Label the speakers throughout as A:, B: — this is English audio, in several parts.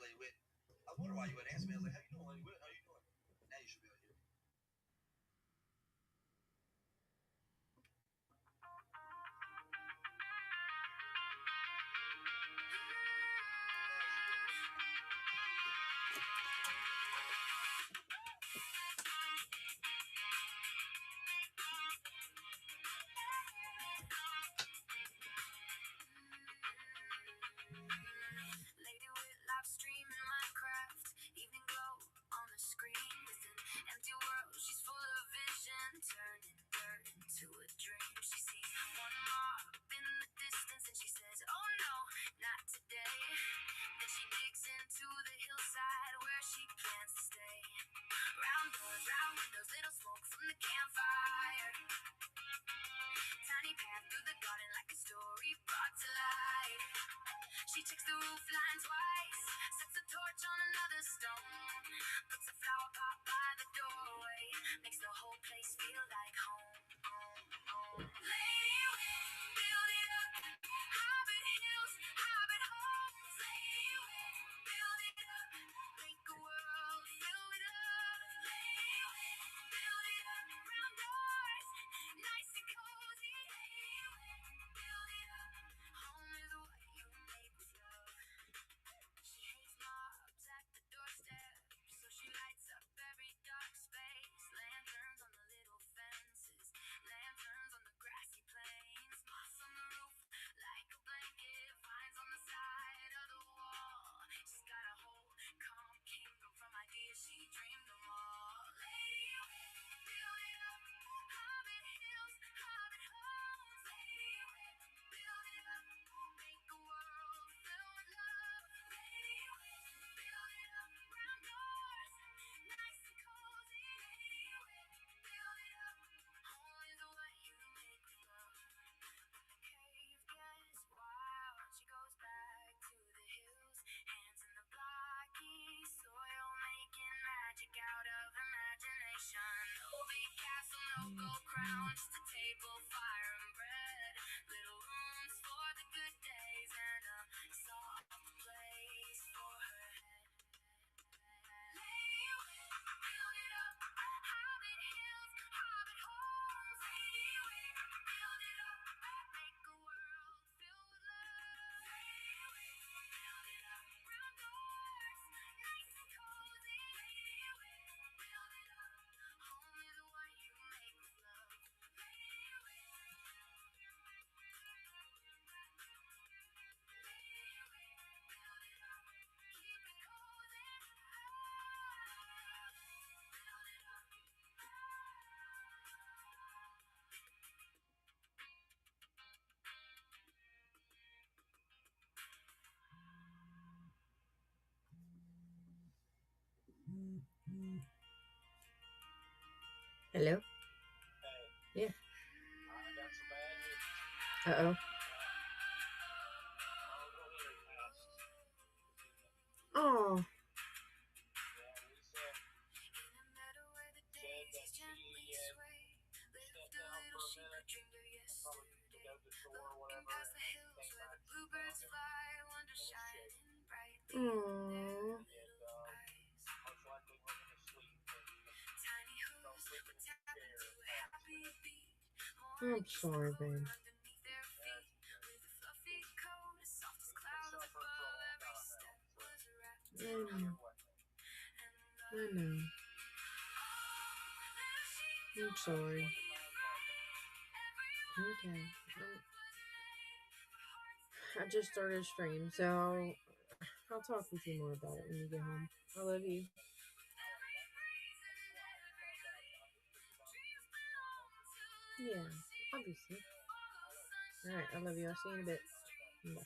A: Lady Wit. I wonder why you wouldn't answer me. I was like, how you doing, Lady Wit? How you doing? Now you should be able to hear me.
B: Lady with live stream in Minecraft, evening glow on the screen. With an empty world, she's full of vision, turning dirt into a dream. She sees one mob in the distance and she says, oh no, not today. Then she digs into the hillside where she plans to stay. Round doors, round windows, little smoke from the campfire. Tiny path through the garden like a story brought to life. She checks the roof line twice, sets a torch on another stone, puts a flower pot by the doorway, makes the whole place feel like home. Lady Wit, build it up. Hobbit hills, Hobbit homes. Lady Wit, build it up. Make a world filled with love. Lady Wit, build it up. Round doors, nice and cozy. Lady Wit, build it up. Home is what you make with love. She hates mobs at the doorstep, so she lights up every dark space. Lanterns on the little fences, lanterns on the grassy plains, moss on the roof like a blanket, vines on the side of the wall. She's got a whole calm kingdom from ideas she dreamed them all. Lady Wit, build it up. Hobbit hills, Hobbit homes. Lady Wit, build it up. Make a world filled with love. Lady Wit, build it up. Round doors, nice and cozy. Lady Wit, build it up. Home is what you make with love. When the cave gets wild, she goes back to the hills, hands in the blocky soil, making magic out of imagination. No big castle, no gold crown, just a table, fire and bread. Little rooms for the good days and a soft place for her head. Lady Wit, build it up. Hobbit hills, Hobbit homes. Lady Wit, build it up. Make a world filled with love. Lady Wit, build it up. Round doors, nice and cozy. Lady Wit, build it up. Home is what you make with love. Lady Wit, Lady Wit, build it up. Keep it cozy. Build it up.
C: Hello?
A: Hey,
C: Yeah.
A: I got some bad news.
C: Uh-oh.
A: Uncle here passed this evening.
C: Oh.
A: Yeah, Lisa said that she had stepped out for a minute and probably to go to the store or whatever, and then came back, she found him in the shade.
C: Aww.
A: And most likely wasn't asleep, but fell asleep in his chair and passed.
C: I'm sorry, babe.
A: That's, been suffering for a long time now. So,
C: I know.
A: either way.
C: I know. I'm sorry. Okay. I just started a stream, so I'll talk with you more about it when you get home. I love you. Yeah, obviously. Alright, I love you. I'll see you in a bit. Bye.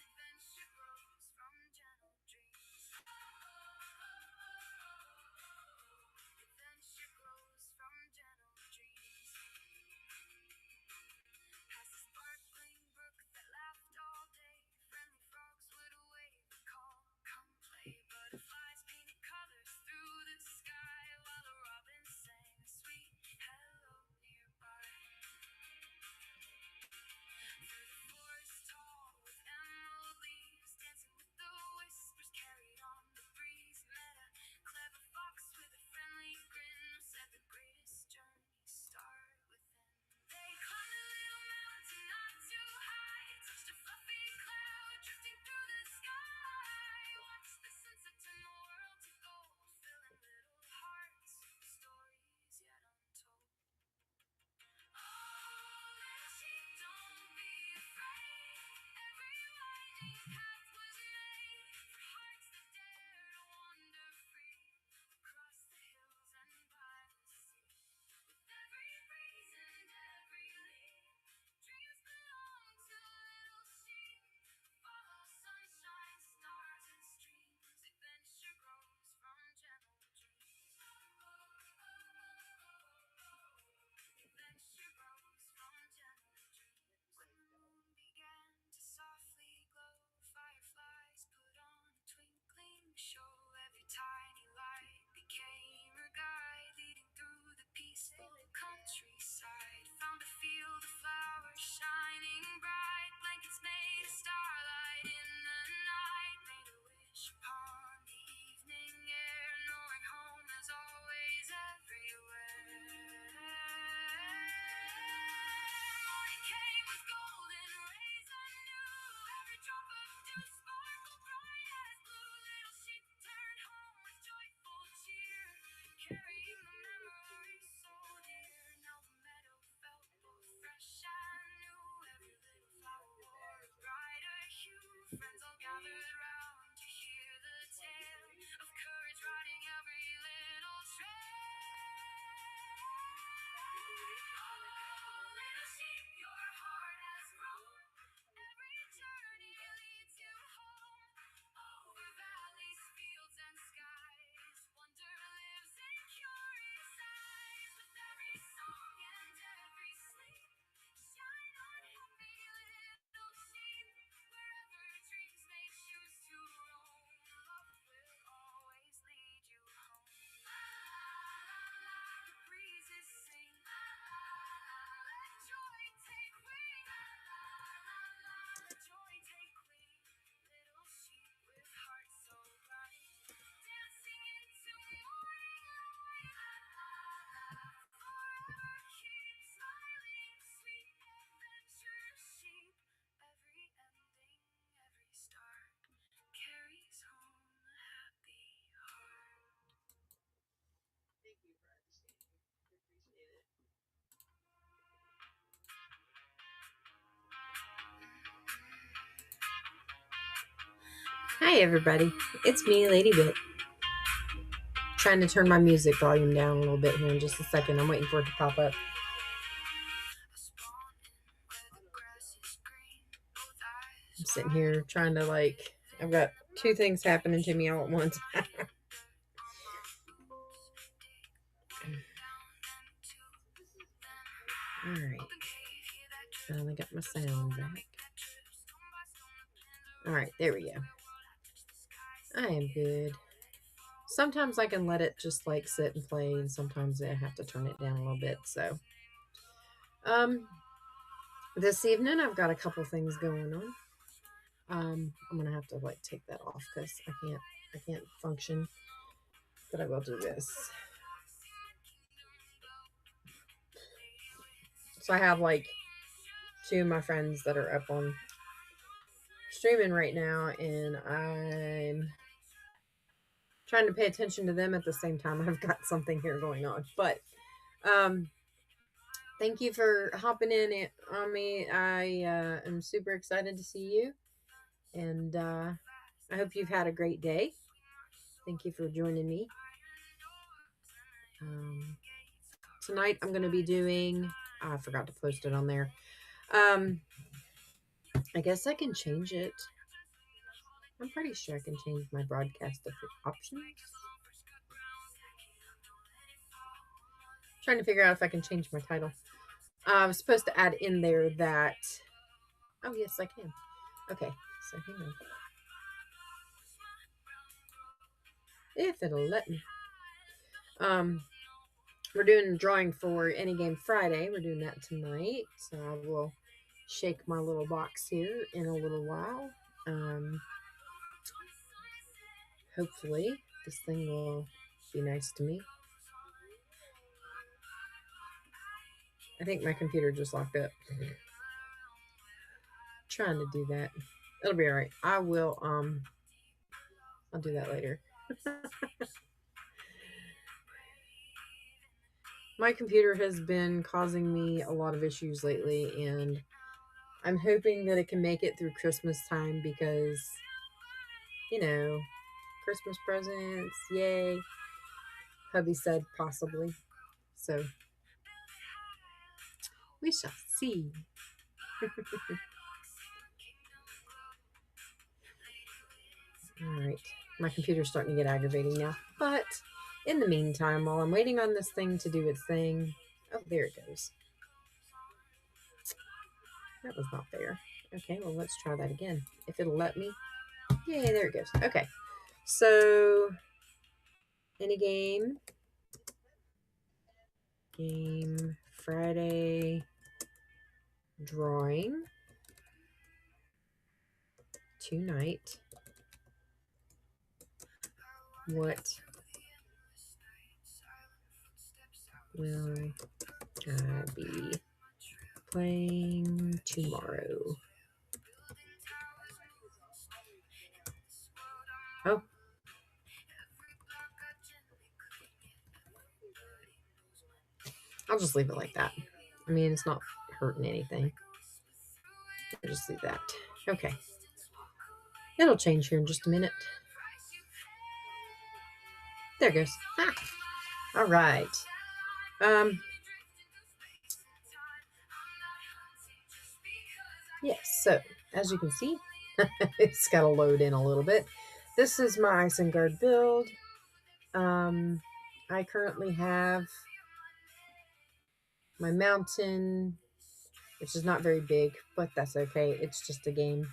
C: Hi everybody, it's me, Ladybit. Trying to turn my music volume down a little bit here in just a second. I'm waiting for it to pop up. I'm sitting here trying to I've got two things happening to me all at once. Alright. Finally got my sound back. Alright, there we go. I am good. Sometimes I can let it just sit and play, and sometimes I have to turn it down a little bit. So, this evening I've got a couple things going on. I'm gonna have to take that off because I can't function. But I will do this. So I have two of my friends that are up on streaming right now, and I'm trying to pay attention to them at the same time. I've got something here going on. But thank you for hopping in on me. I am super excited to see you, and I hope you've had a great day. Thank you for joining me. Tonight I'm going to be doing, I forgot to post it on there. I guess I can change it. I'm pretty sure I can change my broadcast options. Trying to figure out if I can change my title. I was supposed to add in there that... Oh, yes, I can. Okay, so hang on. If it'll let me. We're doing a drawing for Any Game Friday. We're doing that tonight. So I will shake my little box here in a little while. Hopefully this thing will be nice to me. I think my computer just locked up. Trying to do that. It'll be all right. I will I'll do that later. My computer has been causing me a lot of issues lately, and I'm hoping that it can make it through Christmas time because, Christmas presents, yay. Hubby said possibly. So, we shall see. Alright, my computer's starting to get aggravating now. But, in the meantime, while I'm waiting on this thing to do its thing... Oh, there it goes. That was not there. Okay, well, let's try that again. If it'll let me. Yay, there it goes. Okay, so... Any game Friday drawing tonight. What will I be playing tomorrow? Oh. I'll just leave it like that. I mean, it's not hurting anything. I'll just leave that. Okay. It'll change here in just a minute. There it goes. Ah. All right. Yes, so as you can see, it's got to load in a little bit. This is my Isengard build. I currently have my mountain, which is not very big, but that's okay. It's just a game.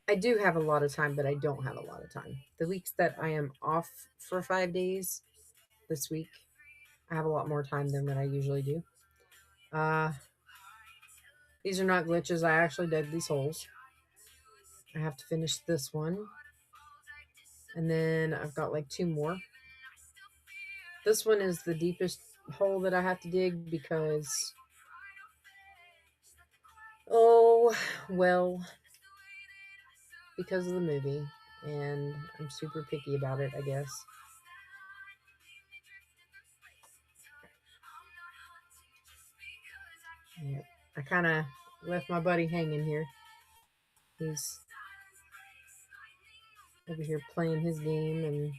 C: I do have a lot of time, but I don't have a lot of time. The weeks that I am off for 5 days this week, I have a lot more time than what I usually do. These are not glitches. I actually dug these holes. I have to finish this one. And then I've got 2 more. This one is the deepest hole that I have to dig because... Oh, well... because of the movie, and I'm super picky about it, I guess. Yeah, I kind of left my buddy hanging here. He's over here playing his game, and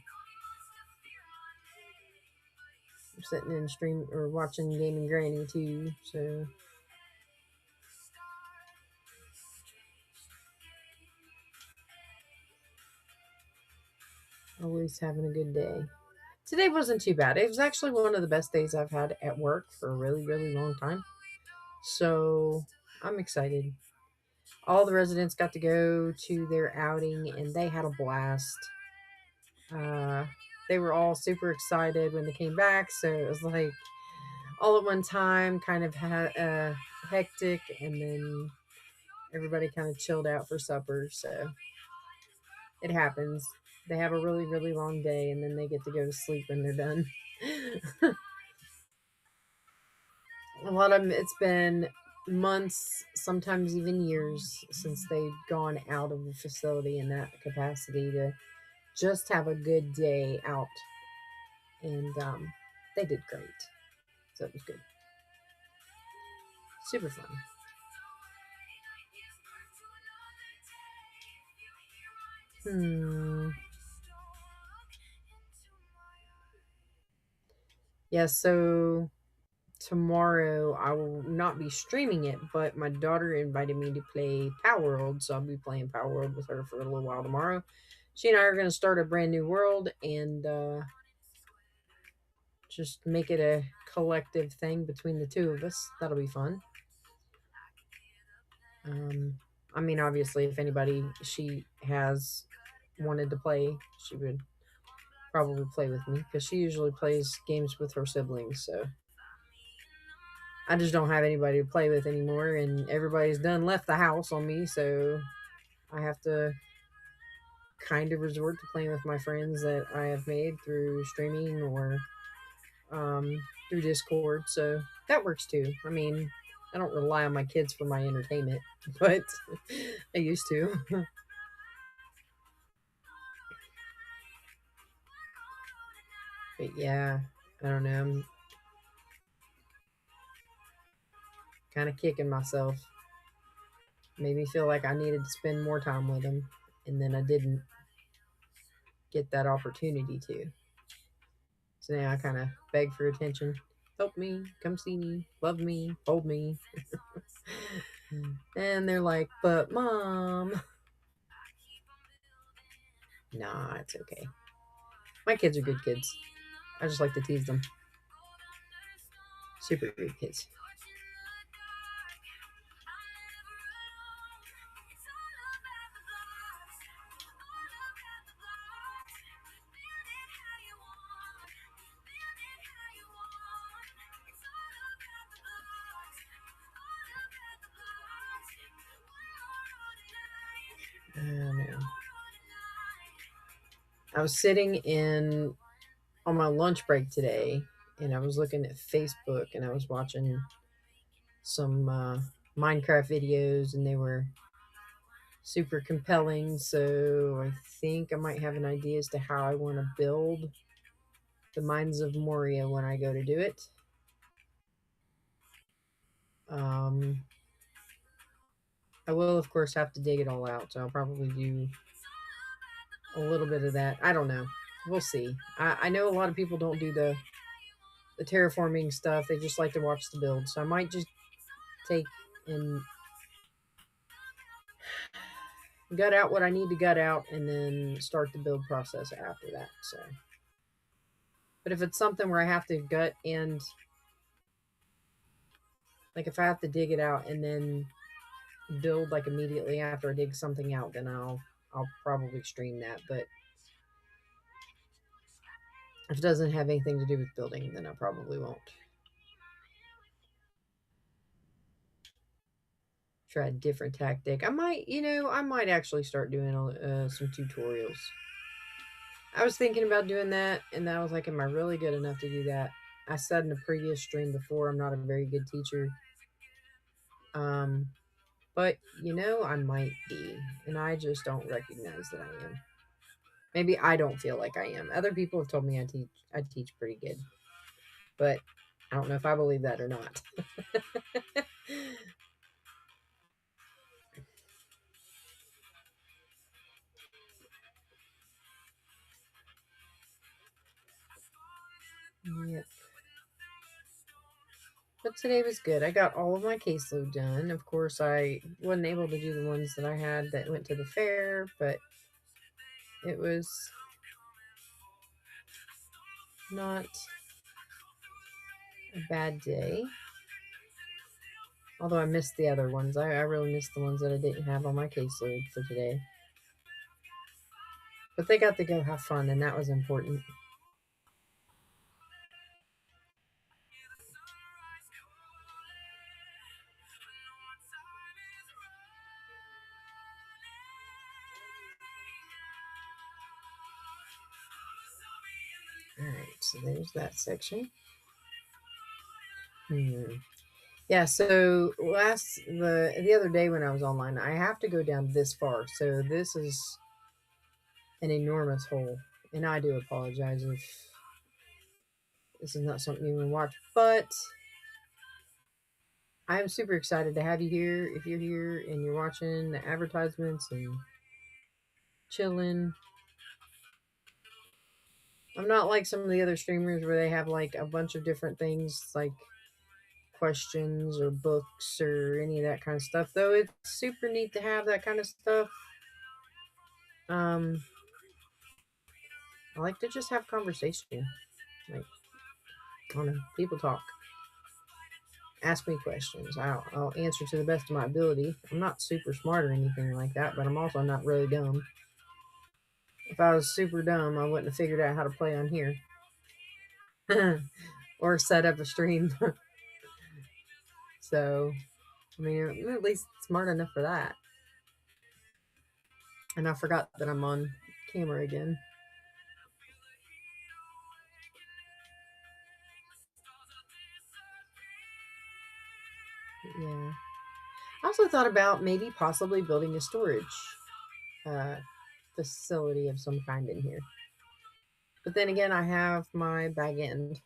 C: I'm sitting in stream or watching Gaming Granny too. So always having a good day. Today wasn't too bad. It was actually one of the best days I've had at work for a really, really long time. So I'm excited. All the residents got to go to their outing and they had a blast. Uh, they were all super excited when they came back. So it was like all at one time, kind of hectic, and then everybody kind of chilled out for supper. So it happens. They have a really, really long day and then they get to go to sleep when they're done. A lot of them, it's been months, sometimes even years, since they've gone out of the facility in that capacity to just have a good day out. And they did great. So it was good. Super fun. Yeah, so tomorrow I will not be streaming it, but my daughter invited me to play Power World, so I'll be playing Power World with her for a little while tomorrow. She and I are going to start a brand new world and just make it a collective thing between the two of us. That'll be fun. I mean, obviously, if anybody she has wanted to play, she would probably play with me because she usually plays games with her siblings. So I just don't have anybody to play with anymore, and everybody's done left the house on me, so I have to kind of resort to playing with my friends that I have made through streaming or through Discord. So that works too. I mean, I don't rely on my kids for my entertainment, but I used to. But yeah, I don't know. I'm kind of kicking myself. Made me feel like I needed to spend more time with them, and then I didn't get that opportunity to. So now I kind of beg for attention. Help me, come see me, love me, hold me. And they're like, but mom. Nah, it's okay. My kids are good kids. I just like to tease them. Super good kids. I was sitting on my lunch break today, and I was looking at Facebook, and I was watching some Minecraft videos, and they were super compelling. So I think I might have an idea as to how I want to build the Mines of Moria when I go to do it. I will, of course, have to dig it all out, so I'll probably do a little bit of that. I don't know. We'll see. I know a lot of people don't do the terraforming stuff. They just like to watch the build. So I might just take and gut out what I need to gut out and then start the build process after that. So, but if it's something where I have to gut and like if I have to dig it out and then build like immediately after I dig something out, then I'll probably stream that. But if it doesn't have anything to do with building, then I probably won't. Try a different tactic. I might actually start doing some tutorials. I was thinking about doing that, and I was like, am I really good enough to do that? I said in a previous stream before, I'm not a very good teacher. But I might be, and I just don't recognize that I am. Maybe I don't feel like I am. Other people have told me I teach pretty good, but I don't know if I believe that or not. Yep. But today was good. I got all of my caseload done. Of course, I wasn't able to do the ones that I had that went to the fair, but it was not a bad day. Although I missed the other ones. I really missed the ones that I didn't have on my caseload for today. But they got to go have fun, and that was important. Alright, so there's that section. Yeah, so the other day when I was online, I have to go down this far. So this is an enormous hole. And I do apologize if this is not something you want to watch. But I'm super excited to have you here. If you're here and you're watching the advertisements and chilling. I'm not like some of the other streamers where they have like a bunch of different things like questions or books or any of that kind of stuff. Though it's super neat to have that kind of stuff. I like to just have conversation. Like, I don't know, people talk. Ask me questions. I'll answer to the best of my ability. I'm not super smart or anything like that, but I'm also not really dumb. If I was super dumb, I wouldn't have figured out how to play on here. Or set up a stream. So, I mean, I'm at least smart enough for that. And I forgot that I'm on camera again. Yeah. I also thought about maybe possibly building a storage facility of some kind in here. But then again, I have my bag end.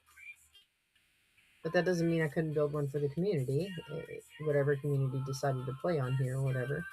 C: But that doesn't mean I couldn't build one for the community, whatever community decided to play on here or whatever.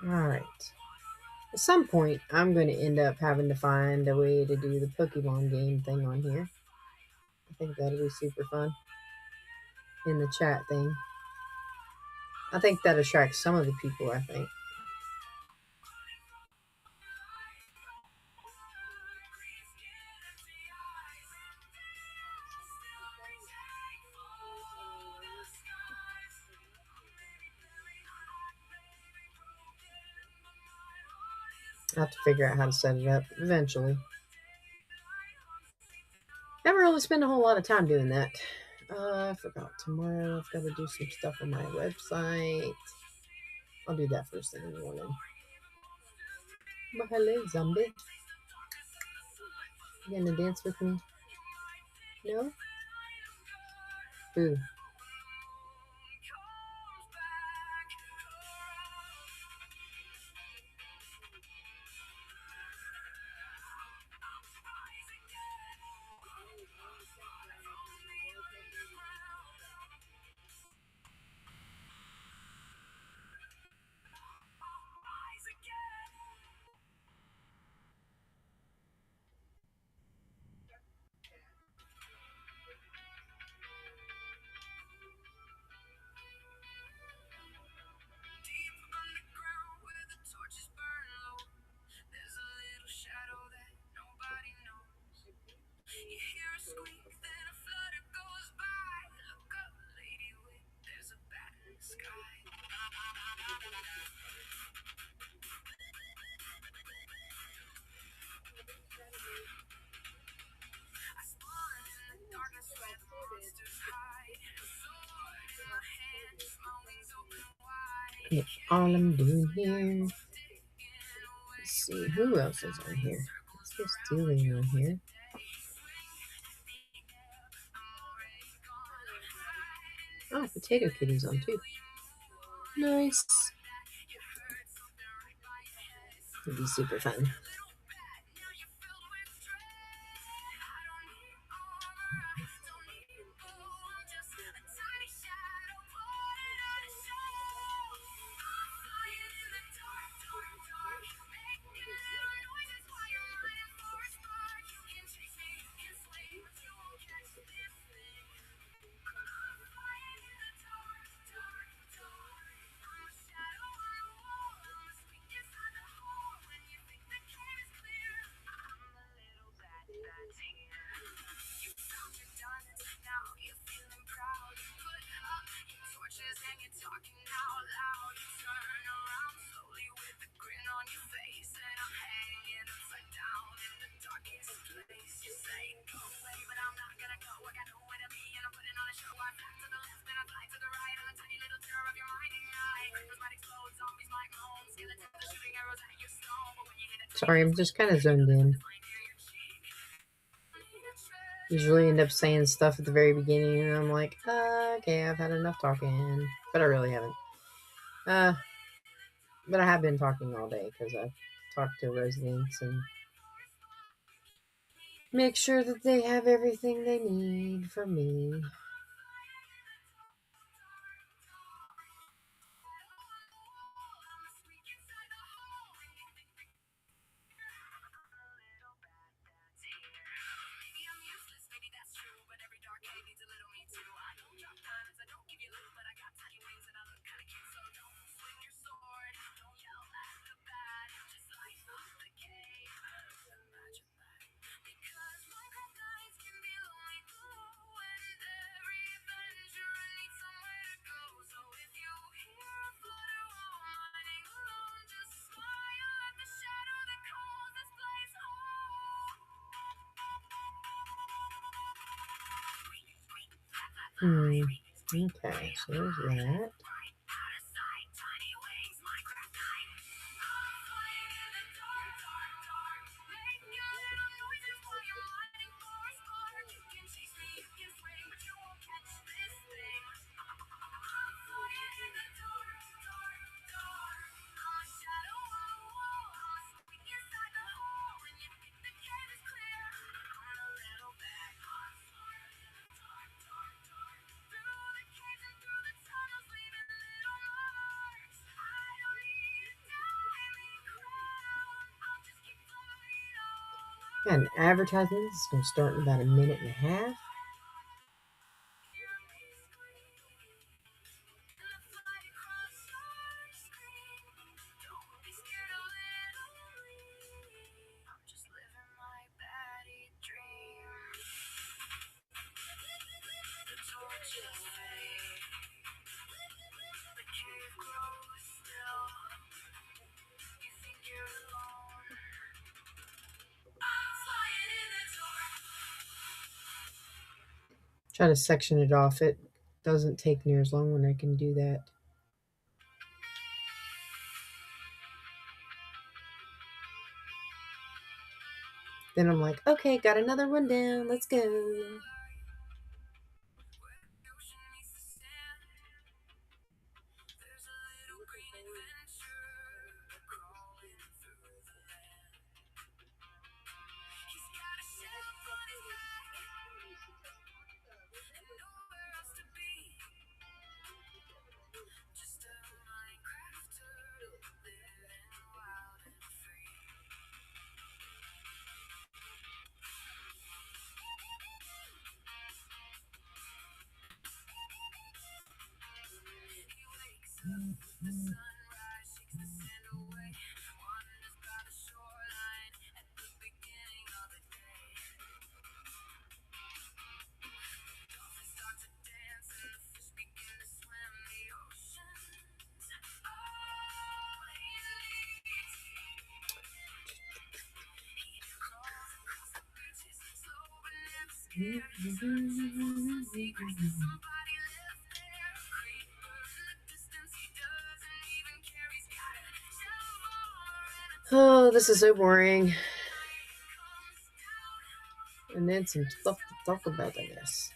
C: All right. At some point, I'm going to end up having to find a way to do the Pokemon game thing on here. I think that'll be super fun. In the chat thing. I think that attracts some of the people, I think. I have to figure out how to set it up eventually. Never really spend a whole lot of time doing that. I forgot tomorrow I've got to do some stuff on my website. I'll do that first thing in the morning. But hello, zombie. You gonna dance with me? No? Ooh. That's all I'm doing here. Let's see, who else is on here? Let's go stealing on here. Oh, Potato Kitty's on too. Nice. It'd be super fun. Sorry, I'm just kind of zoned in. Usually end up saying stuff at the very beginning, and I'm like, okay, I've had enough talking. But I really haven't. But I have been talking all day because I've talked to residents and make sure that they have everything they need from me. Okay, so there's that. Got an advertisement. It's going to start in about a minute and a half. Try to section it off. It doesn't take near as long when I can do that. Then I'm like, okay, got another one down. Let's go. Oh, this is so boring. And then some stuff to talk about, I guess.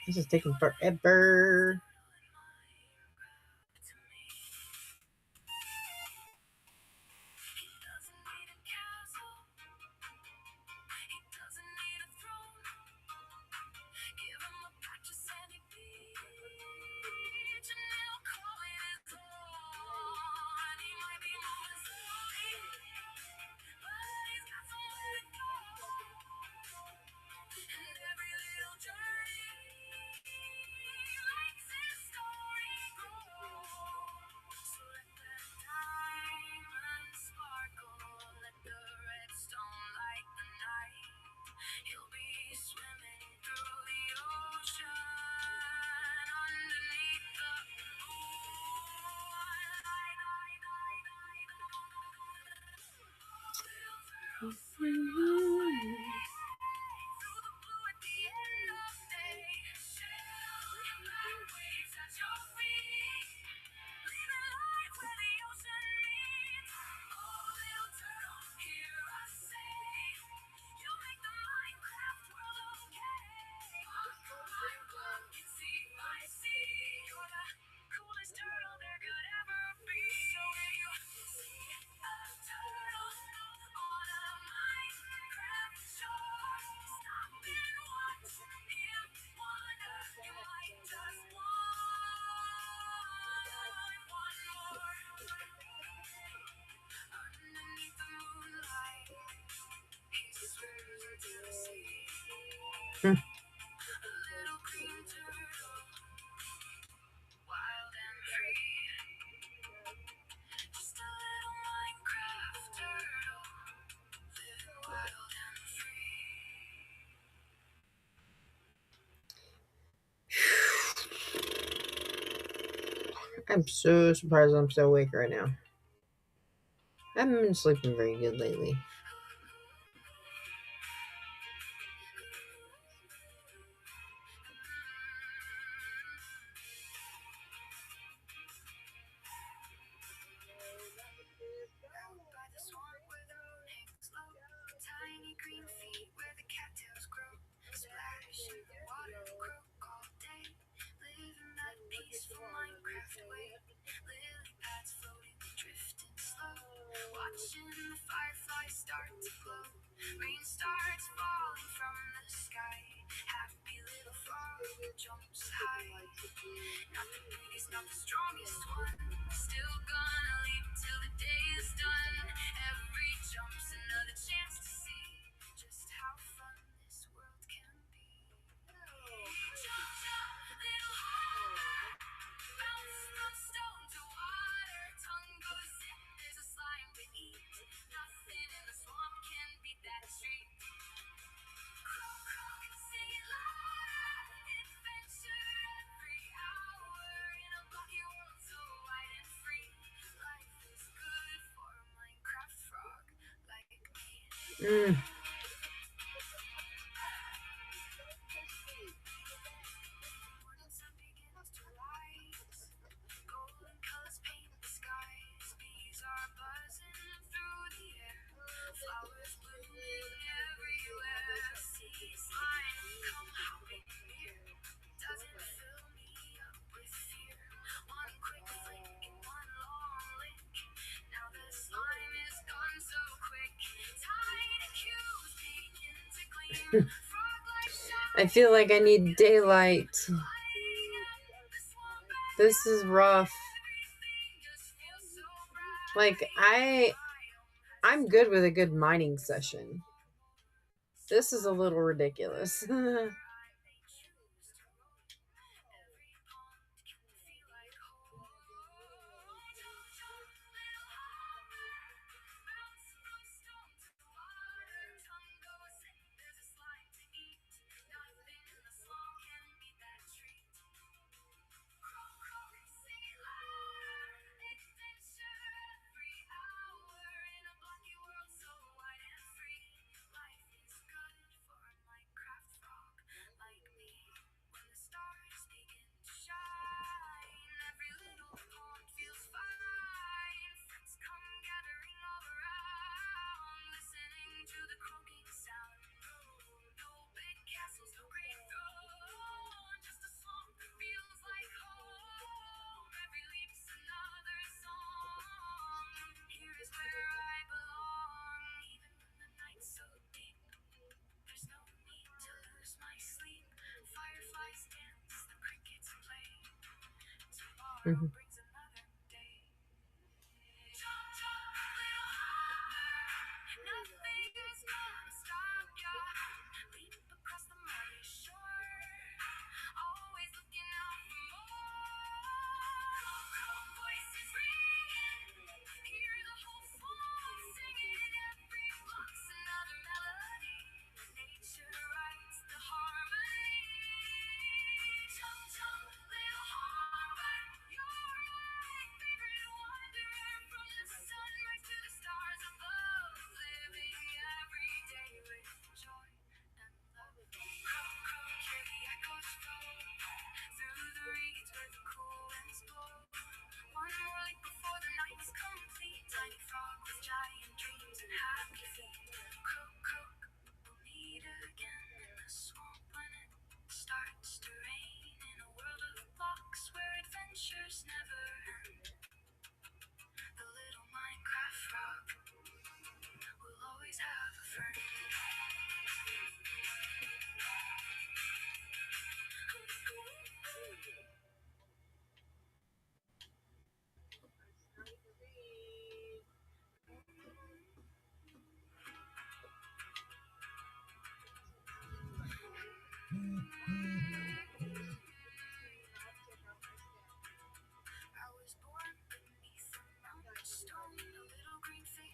C: This is taking forever. I'm so surprised I'm still awake right now. I haven't been sleeping very good lately.
B: Watching the fireflies start to glow, rain starts falling from the sky. Happy little frog jumps high. Not the prettiest, not the strongest one, still gonna leap till the day is done.
C: Mm.
B: Golden colors paint the skies. Bees are buzzing through the air. Flowers blooming everywhere. Seas line, come hopping near. Doesn't fill me up with fear. One quick flick and one long lick. Now the slime is gone so quick. Tiny cues begin to gleam. Frog-like
C: I feel like I need daylight. This is rough. Like, I'm good with a good mining session. This is a little ridiculous. Mhm.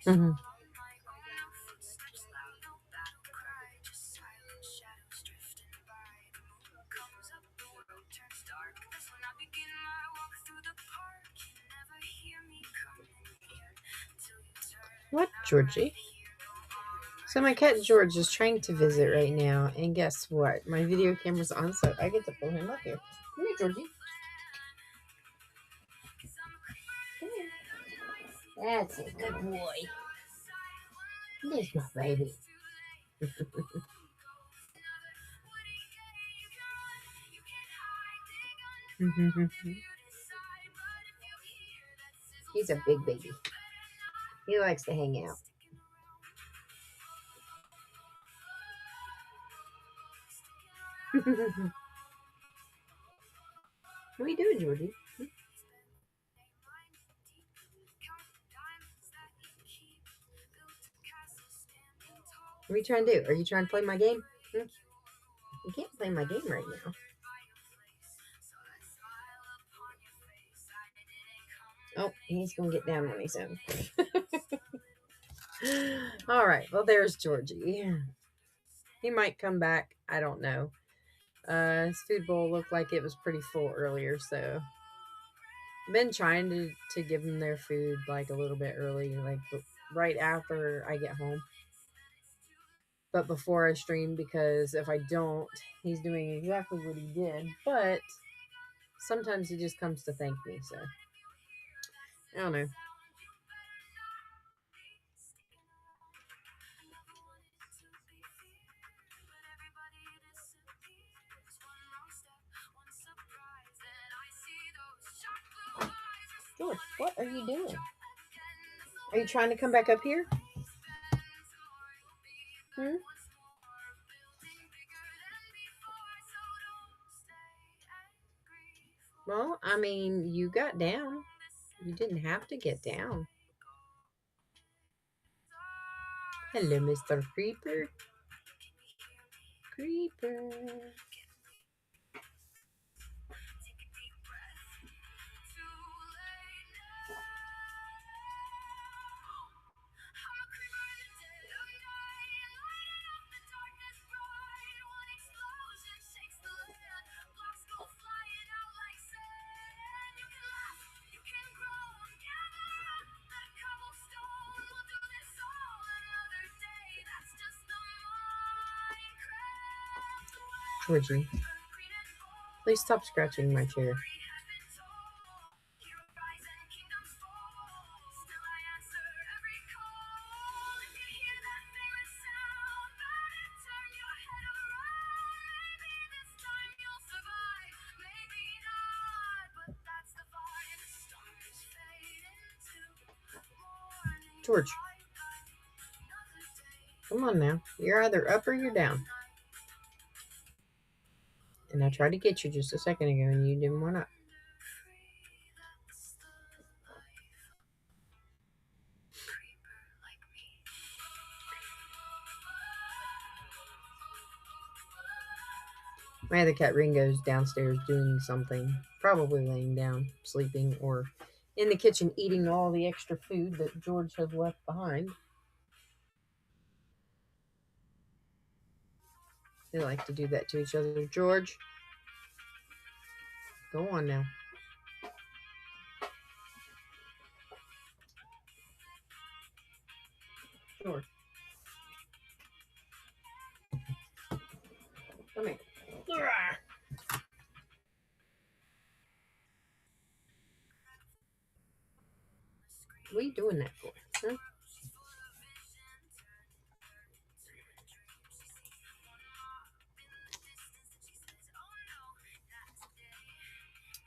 C: Mhm. What, Georgie? So my cat George is trying to visit right now, and guess what? My video camera's on, so I get to pull him up here. Come here, Georgie. Come here. That's a good boy. There's my baby. He's a big baby. He likes to hang out. What are you doing, Georgie? What are you trying to do? Are you trying to play my game? You can't play my game right now. Oh, he's going to get down on his own. All right. Well, there's Georgie. He might come back. I don't know. His food bowl looked like it was pretty full earlier, so I've been trying to give them their food like a little bit early, like right after I get home. but before I stream, because if I don't, he's doing exactly what he did. But sometimes he just comes to thank me. So I don't know. George, what are you doing? Are you trying to come back up here? Hmm? Well, I mean, you got down. You didn't have to get down. Hello, Mr. Creeper. Creeper. Georgie, please stop scratching my chair. George, come on now. You're either up or you're down. And I tried to get you just a second ago and you didn't want up. My other cat Ringo's downstairs doing something, probably laying down, sleeping, or in the kitchen eating all the extra food that George has left behind. They like to do that to each other. George, go on now. George, come here. What are you doing that for? Huh?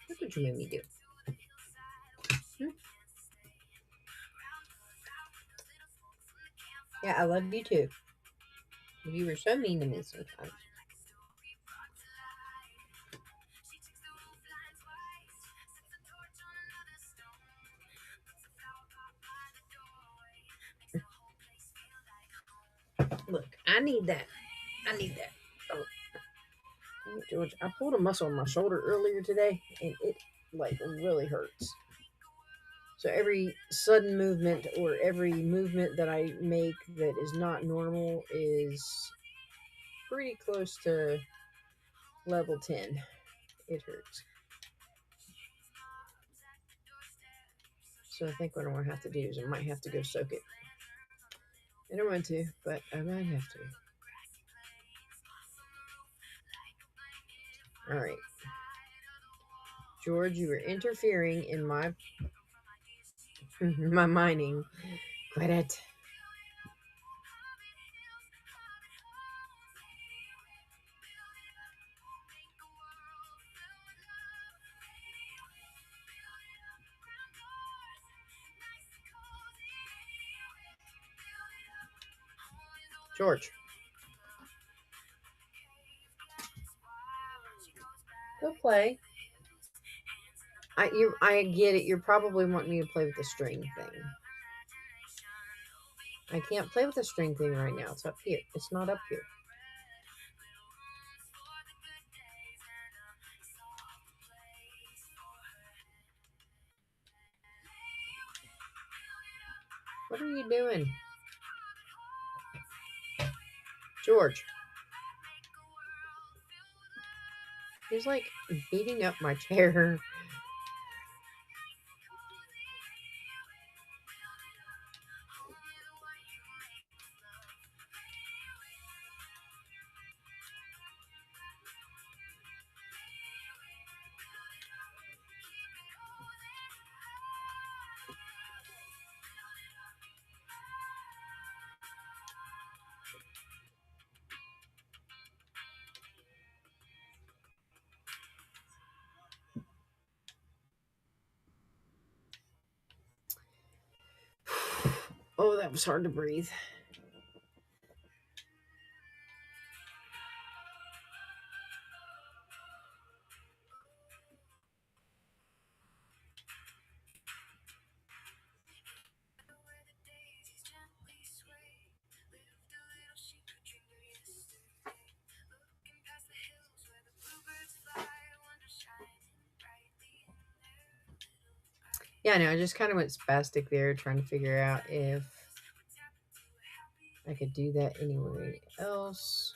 C: That's what you made me do. Hmm? Yeah, I love you too. You were so mean to me sometimes. Look, I need that. I need that. Oh, George, I pulled a muscle on my shoulder earlier today, and it like really hurts. So every sudden movement or every movement that I make that is not normal is pretty close to level 10. It hurts. So I think what I'm going to have to do is I might have to go soak it. I don't want to, but I might have to. All right. George, you are interfering in my my mining. Quit it. George. Go play. I get it. You're probably wanting me to play with the string thing. I can't play with the string thing right now. It's up here. It's not up here. What are you doing? George. He's like beating up my chair. Oh, that was hard to breathe.
B: Where the daisies gently sway, lived a little she could dream of yesterday. Looking past the hills where the bluebirds fly, wonder shining brightly in their little eyes.
C: Yeah, no, I just kind of went spastic there trying to figure out if I could do that anywhere else.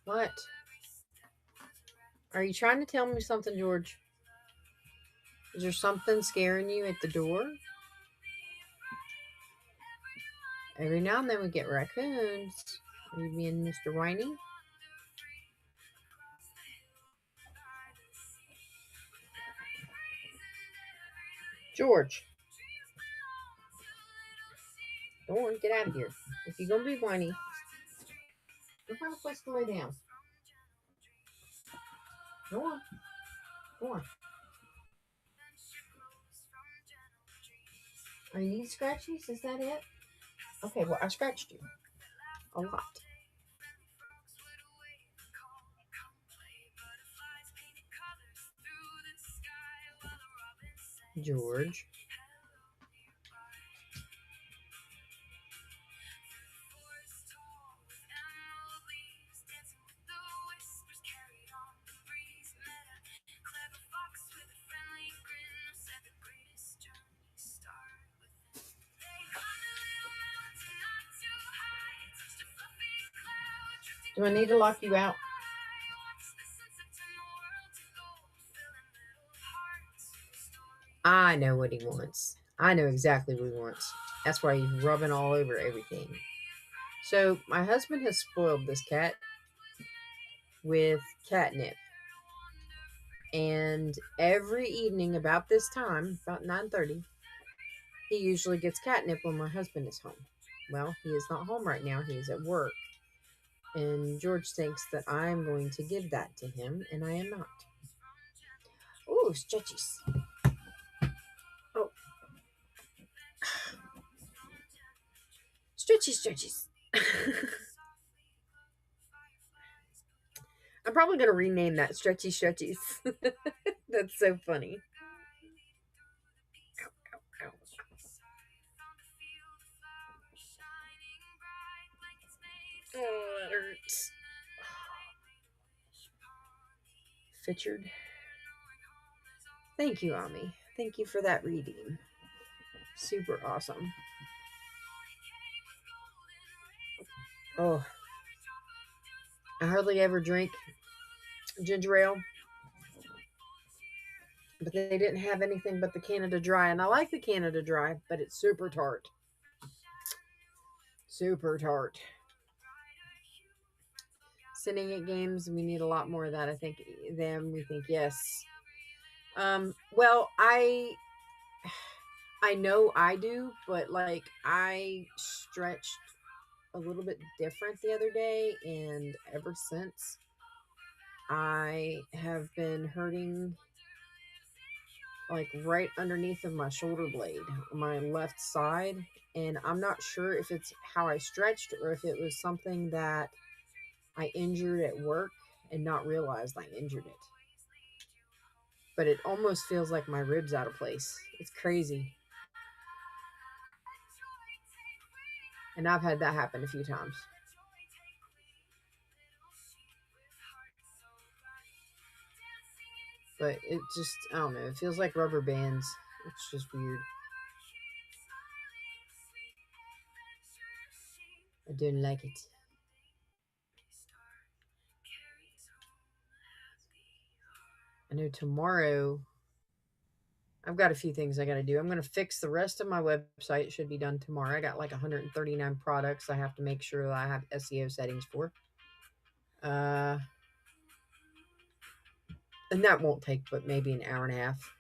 C: What? Are you trying to tell me something, George? Is there something scaring you at the door? Every now and then we get raccoons. Are you being Mr. Whiny? George. Go on, get out of here. If you're going to be whiny, go find a place to lay down. Go on. Go on. Are you need scratchies? Is that it? Okay, well, I scratched you. A lot. George. Do I need to lock you out? I know what he wants. I know exactly what he wants. That's why he's rubbing all over everything. So my husband has spoiled this cat with catnip. And every evening about this time, about 9:30, he usually gets catnip when my husband is home. Well, he is not home right now. He is at work. And George thinks that I am going to give that to him, and I am not. Ooh, stretchies. Oh. Stretchies. I'm probably going to rename that Stretchies. That's so funny. Ow. Oh, that hurts. Fitchard. Thank you, Ami. Thank you for that reading. Super awesome. Oh, I hardly ever drink ginger ale, but they didn't have anything but the Canada Dry, and I like the Canada Dry, but it's super tart. Super tart. Sitting at games, we need a lot more of that. I think them. We think yes. Well, I know I do, but like I stretched a little bit different the other day, and ever since I have been hurting like right underneath of my shoulder blade on my left side, and I'm not sure if it's how I stretched or if it was something that I injured at work and not realized I injured it. But it almost feels like my ribs out of place. It's crazy. And I've had that happen a few times. But it just, I don't know, it feels like rubber bands. It's just weird. I don't like it. I know tomorrow I've got a few things I got to do. I'm going to fix the rest of my website. It should be done tomorrow. I got like 139 products I have to make sure that I have SEO settings for. And that won't take but maybe an hour and a half.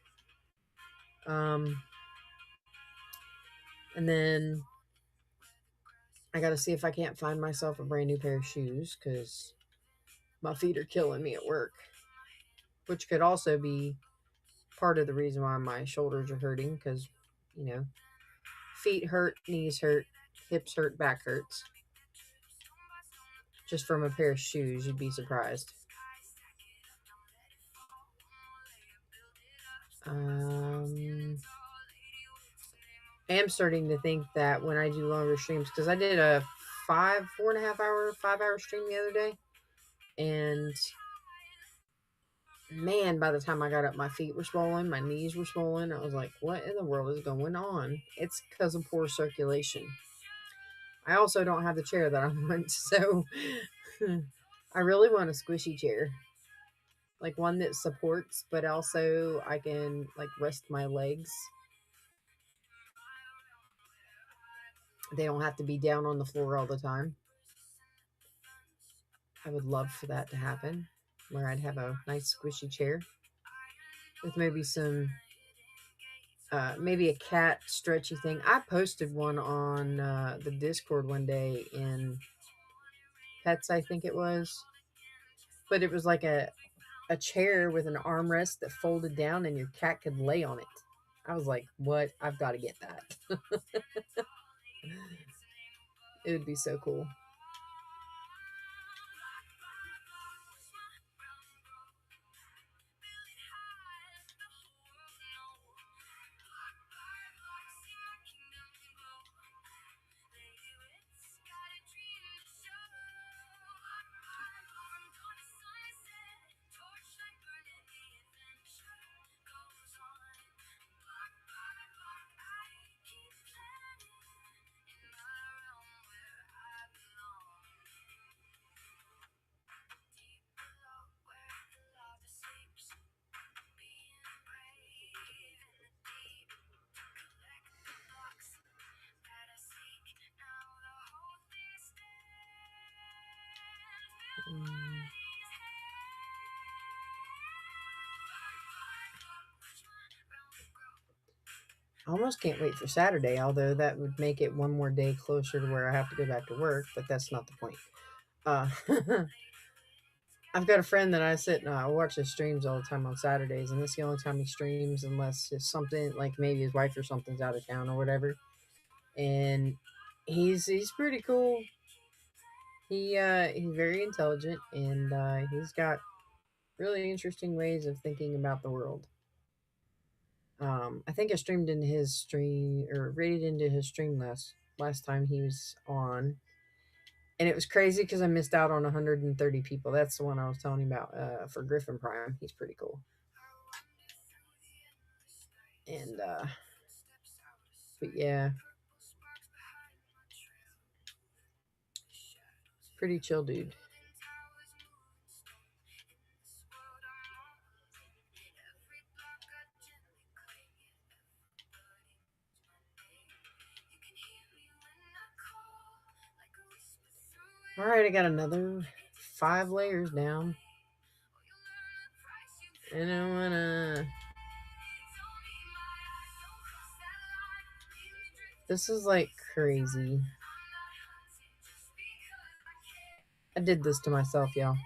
C: And then I got to see if I can't find myself a brand new pair of shoes because my feet are killing me at work, which could also be part of the reason why my shoulders are hurting because, you know, feet hurt, knees hurt, hips hurt, back hurts. Just from a pair of shoes, you'd be surprised. I am starting to think that when I do longer streams, because I did a 5 hour stream the other day, and man, by the time I got up, my feet were swollen, my knees were swollen. I was like, what in the world is going on? It's because of poor circulation. I also don't have the chair that I want, so I really want a squishy chair. Like one that supports, but also I can like rest my legs. They don't have to be down on the floor all the time. I would love for that to happen, where I'd have a nice squishy chair with maybe some, maybe a cat stretchy thing. I posted one on the Discord one day in Pets, I think it was, but it was like a chair with an armrest that folded down and your cat could lay on it. I was like, what? I've got to get that. It would be so cool. I almost can't wait for Saturday, although that would make it one more day closer to where I have to go back to work, but that's not the point. I've got a friend that I sit and I watch his streams all the time on Saturdays, and this is the only time he streams unless it's something like maybe his wife or something's out of town or whatever. And he's pretty cool. He's very intelligent, and he's got really interesting ways of thinking about the world. I think I streamed into his stream or rated into his stream last time he was on, and it was crazy because I missed out on 130 people. That's the one I was telling you about for Griffin Prime. He's pretty cool, and but yeah, pretty chill dude. All right, I got another 5 layers down. And I wanna. This is like crazy. I did this to myself, y'all.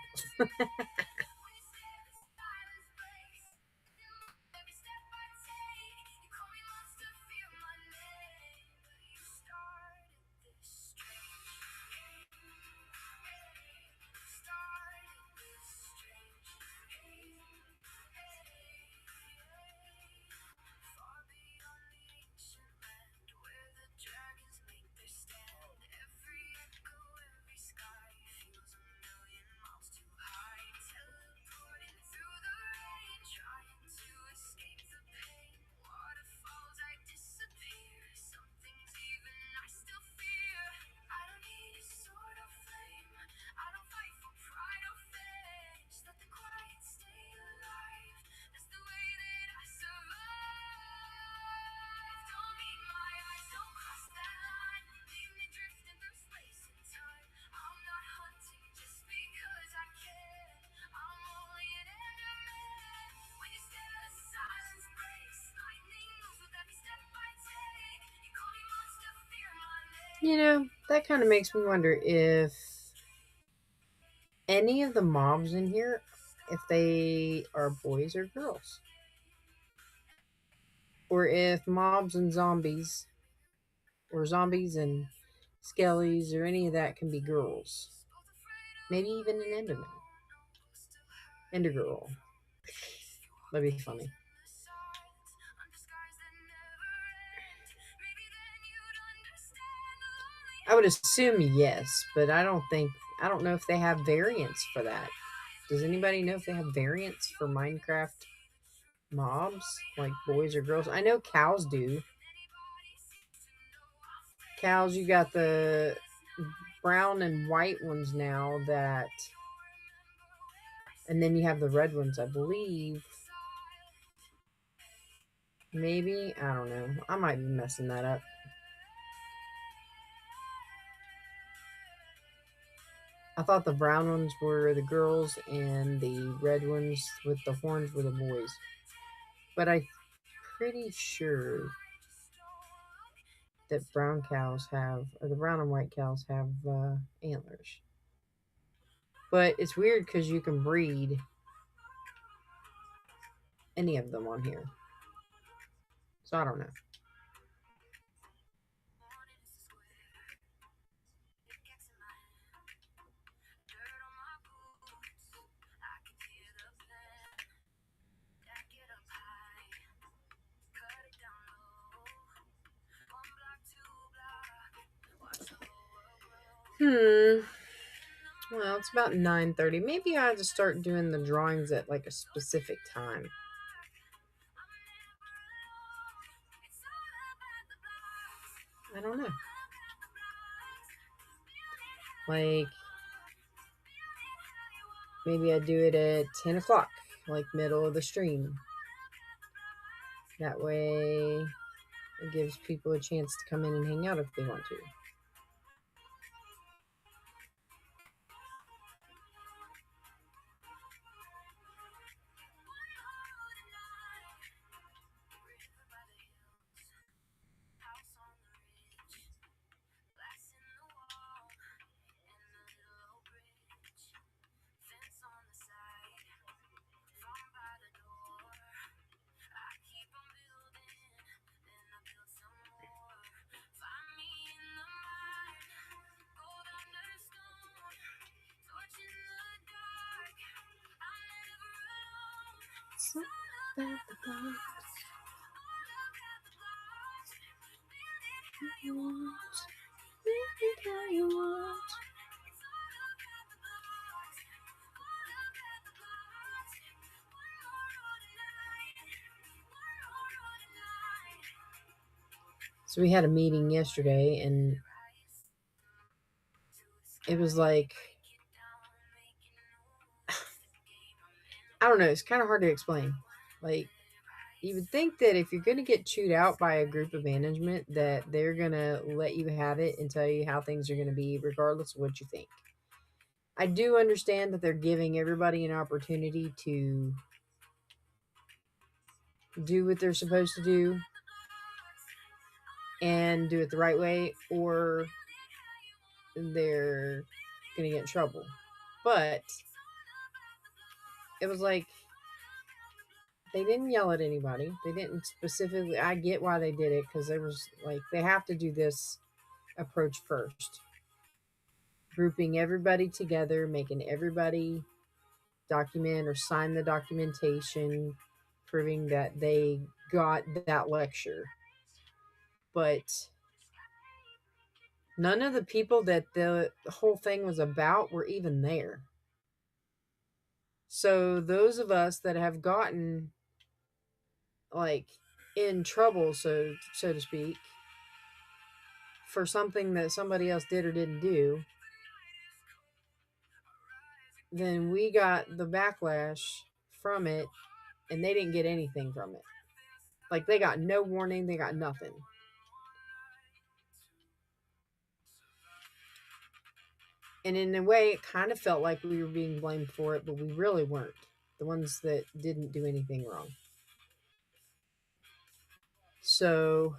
C: You know, that kind of makes me wonder if any of the mobs in here, if they are boys or girls. or if mobs and zombies, or zombies and skellies, or any of that can be girls. Maybe even an Enderman. Endergirl. That'd be funny. I would assume yes, but I don't know if they have variants for that. Does anybody know if they have variants for Minecraft mobs? Like boys or girls? I know cows do. Cows, you got the brown and white ones now that, and then you have the red ones, I believe. Maybe, I don't know. I might be messing that up. I thought the brown ones were the girls and the red ones with the horns were the boys. But I'm pretty sure that brown cows have, or the brown and white cows have antlers. But it's weird because you can breed any of them on here. So I don't know. Well, it's about 9:30. Maybe I have to start doing the drawings at like a specific time. I don't know. Like, maybe I do it at 10 o'clock, like middle of the stream. That way it gives people a chance to come in and hang out if they want to. So we had a meeting yesterday, and it was like, I don't know, it's kind of hard to explain. Like, you would think that if you're going to get chewed out by a group of management, that they're going to let you have it and tell you how things are going to be, regardless of what you think. I do understand that they're giving everybody an opportunity to do what they're supposed to do and do it the right way, or they're going to get in trouble. But it was like, they didn't yell at anybody. They didn't specifically. I get why they did it, because there was like, they have to do this approach first. Grouping everybody together, making everybody document or sign the documentation proving that they got that lecture. But none of the people that the whole thing was about were even there. So those of us that have gotten like in trouble, so to speak, for something that somebody else did or didn't do, then we got the backlash from it, and they didn't get anything from it. Like, they got no warning, they got nothing. And in a way, it kind of felt like we were being blamed for it, but we really weren't. The ones that didn't do anything wrong. So,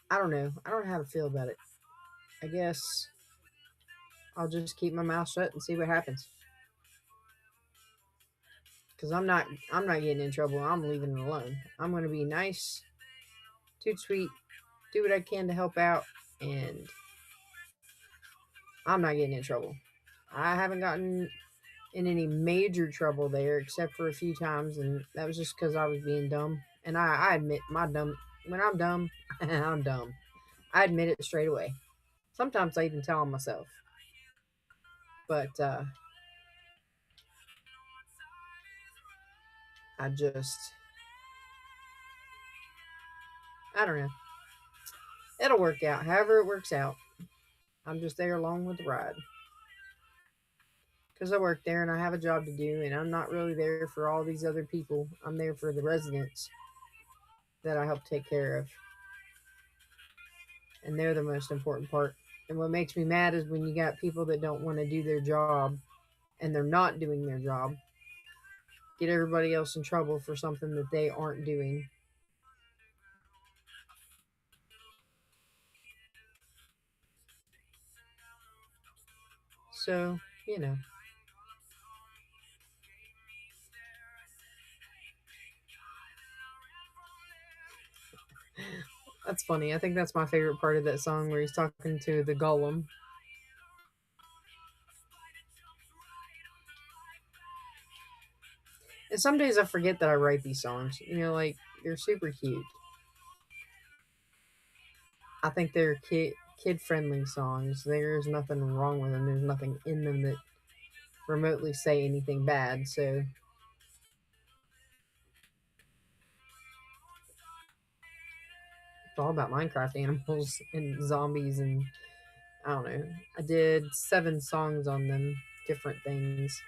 C: I don't know. I don't know how to feel about it. I guess I'll just keep my mouth shut and see what happens. Because I'm not getting in trouble. I'm leaving it alone. I'm going to be nice too sweet. Do what I can to help out, and I'm not getting in trouble. I haven't gotten in any major trouble there, except for a few times, and that was just because I was being dumb. And I admit my dumb. When I'm dumb, I'm dumb. I admit it straight away. Sometimes I even tell on myself. But I just, I don't know. It'll work out. However it works out. I'm just there along with the ride. Because I work there and I have a job to do, and I'm not really there for all these other people. I'm there for the residents that I help take care of. And they're the most important part. And what makes me mad is when you got people that don't want to do their job and they're not doing their job, get everybody else in trouble for something that they aren't doing. So, you know. That's funny. I think that's my favorite part of that song where he's talking to the golem. And some days I forget that I write these songs. Like they're super cute. I think they're kid friendly songs. There's nothing wrong with them. There's nothing in them that remotely say anything bad. So it's all about Minecraft animals and zombies, and I don't know. I did 7 songs on them, different things.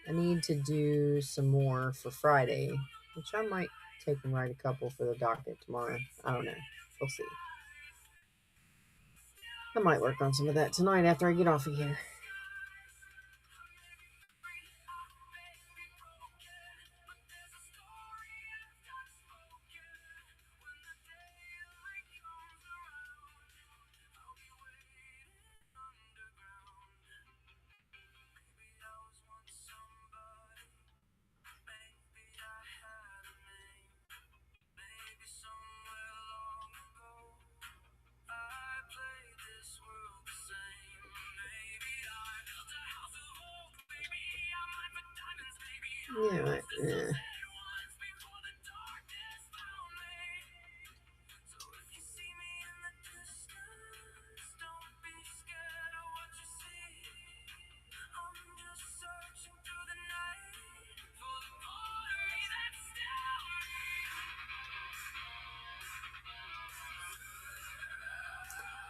C: I need to do some more for Friday, which I might take and write a couple for the docket tomorrow. I don't know. We'll see. I might work on some of that tonight after I get off of here. Yeah, yeah.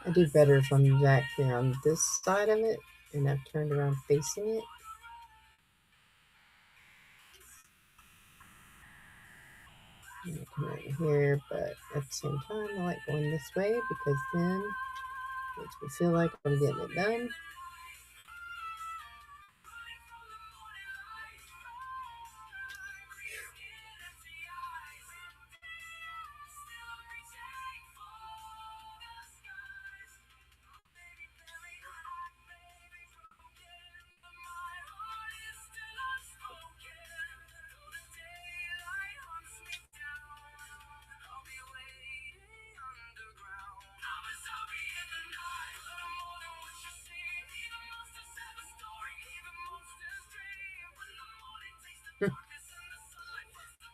C: I do better if I'm back here on this side of it and I've turned around facing it. I'm gonna come right here, but at the same time, I like going this way because then it makes me feel like I'm getting it done.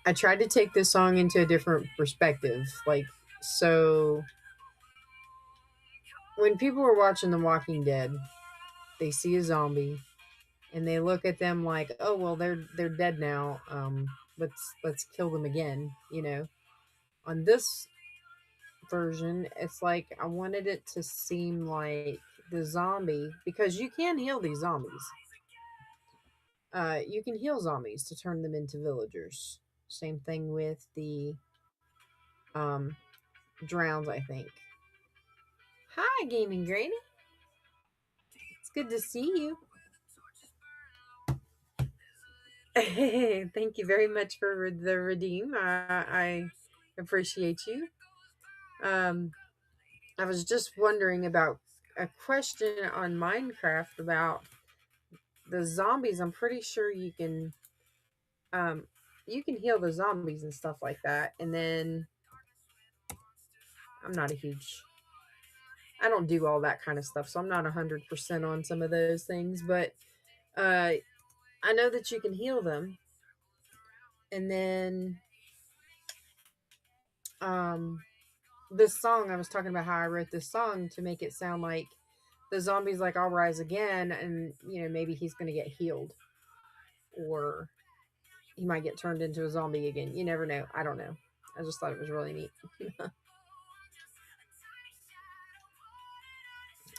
C: I tried to take this song into a different perspective. So when people are watching The Walking Dead, they see a zombie and they look at them like, "Oh, well, they're dead now. Let's kill them again." On this version, it's like I wanted it to seem like the zombie, because you can heal these zombies. You can heal zombies to turn them into villagers. Same thing with the um, drowns, I think. Hi, Gaming Granny. It's good to see you. Thank you very much for the redeem. I appreciate you. Um, I was just wondering about a question on Minecraft about the zombies. I'm pretty sure you can you can heal the zombies and stuff like that. And then I'm not a huge, I don't do all that kind of stuff, so I'm not 100% on some of those things. But uh, I know that you can heal them, and then um, this song I was talking about how I wrote this song to make it sound like the zombie's like I'll rise again, and maybe he's gonna get healed, or he might get turned into a zombie again. You never know. I don't know. I just thought it was really neat.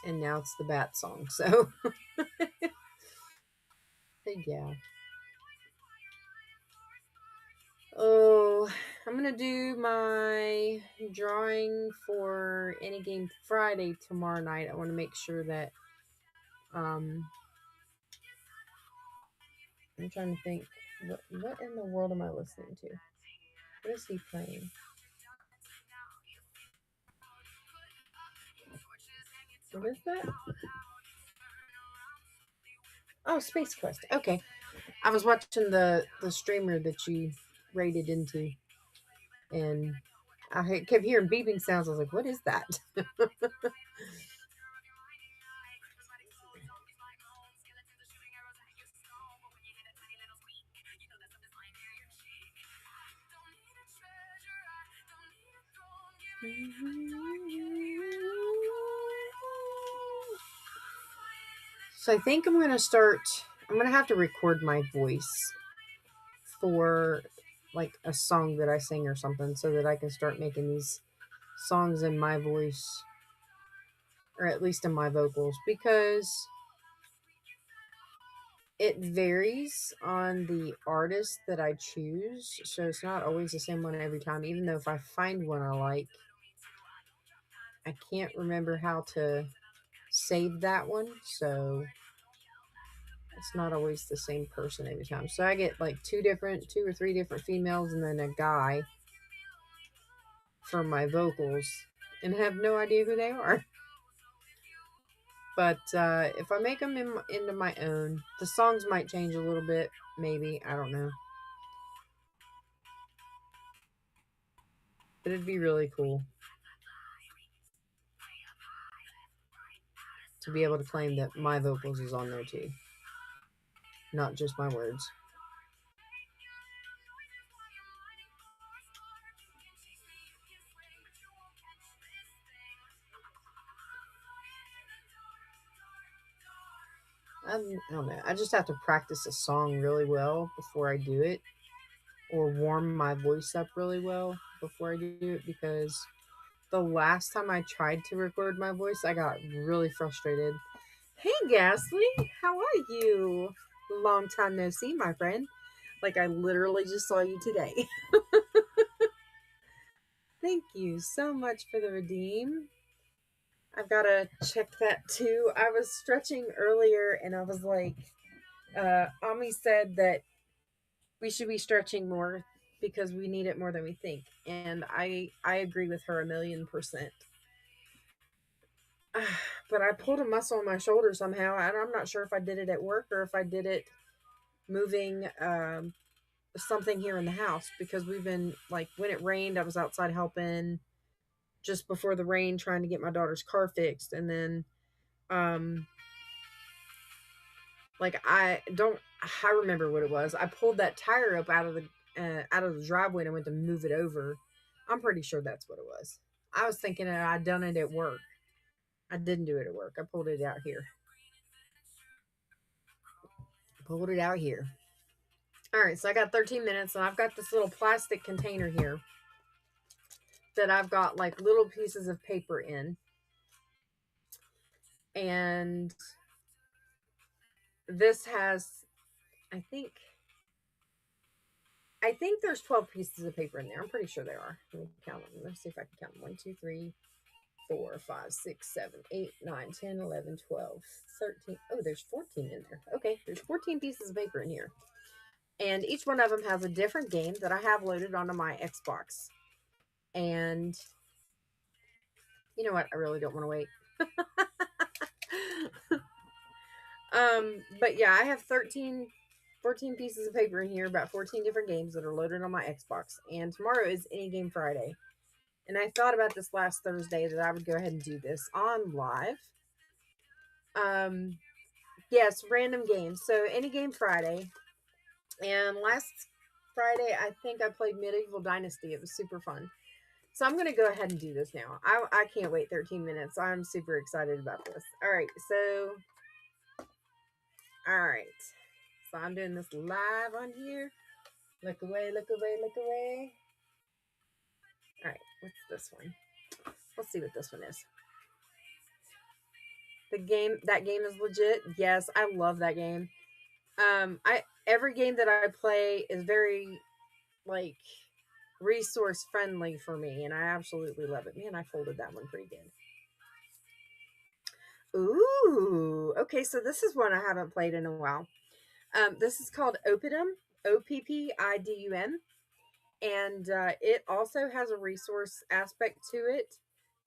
C: And now it's the bat song. So yeah. Oh, I'm gonna do my drawing for Any Game Friday tomorrow night. I want to make sure that um I'm trying to think what in the world am I listening to? What is he playing? What is that? Oh, Space Quest. Okay. I was watching the streamer that you raided into, and I kept hearing beeping sounds. I was like, "What is that?" So I think I'm gonna start. I'm gonna have to record my voice for like a song that I sing or something, so that I can start making these songs in my voice, or at least in my vocals, because it varies on the artist that I choose. So it's not always the same one every time, even though if I find one I like, I can't remember how to save that one. So it's not always the same person every time. So I get like two or three different females and then a guy for my vocals, and have no idea who they are. But if I make them into my own, the songs might change a little bit. Maybe, I don't know. But it'd be really cool to be able to claim that my vocals is on there too, not just my words. I don't know. I just have to practice a song really well before I do it, or warm my voice up really well before I do it, because the last time I tried to record my voice, I got really frustrated. Hey, Ghastly, how are you? Long time no see, my friend. Like, I literally just saw you today. Thank you so much for the redeem. I've got to check that too. I was stretching earlier and I was like, Ami said that we should be stretching more because we need it more than we think. And I agree with her 1,000,000%. But I pulled a muscle in my shoulder somehow. And I'm not sure if I did it at work or if I did it moving something here in the house, because we've been like, when it rained, I was outside helping just before the rain trying to get my daughter's car fixed. And then um like I remember what it was. I pulled that tire up out of the driveway and I went to move it over. I'm pretty sure that's what it was. I was thinking that I'd done it at work. I didn't do it at work. I pulled it out here. Pulled it out here. All right, so I got 13 minutes and I've got this little plastic container here that I've got like little pieces of paper in. And this has, I think there's 12 pieces of paper in there. I'm pretty sure there are. Let me count them. Let's see if I can count them. 1, 2, 3, 4, 5, 6, 7, 8, 9, 10, 11, 12, 13. Oh, there's 14 in there. Okay, there's 14 pieces of paper in here. And each one of them has a different game that I have loaded onto my Xbox. And you know what? I really don't want to wait. But yeah, I have 13 14 pieces of paper in here, about 14 different games that are loaded on my Xbox. And tomorrow is Any Game Friday. And I thought about this last Thursday that I would go ahead and do this on live. Yes, random games. So Any Game Friday. And last Friday, I think I played Medieval Dynasty. It was super fun. So I'm going to go ahead and do this now. I can't wait 13 minutes. I'm super excited about this. All right. So I'm doing this live on here. Look away, look away, look away. All right. What's this one? Let's see what this one is. That game is legit. Yes, I love that game. Every game that I play is very like resource friendly for me, and I absolutely love it. Man, I folded that one pretty good. Ooh, okay, so this is one I haven't played in a while. This is called Oppidum, Oppidum, and it also has a resource aspect to it.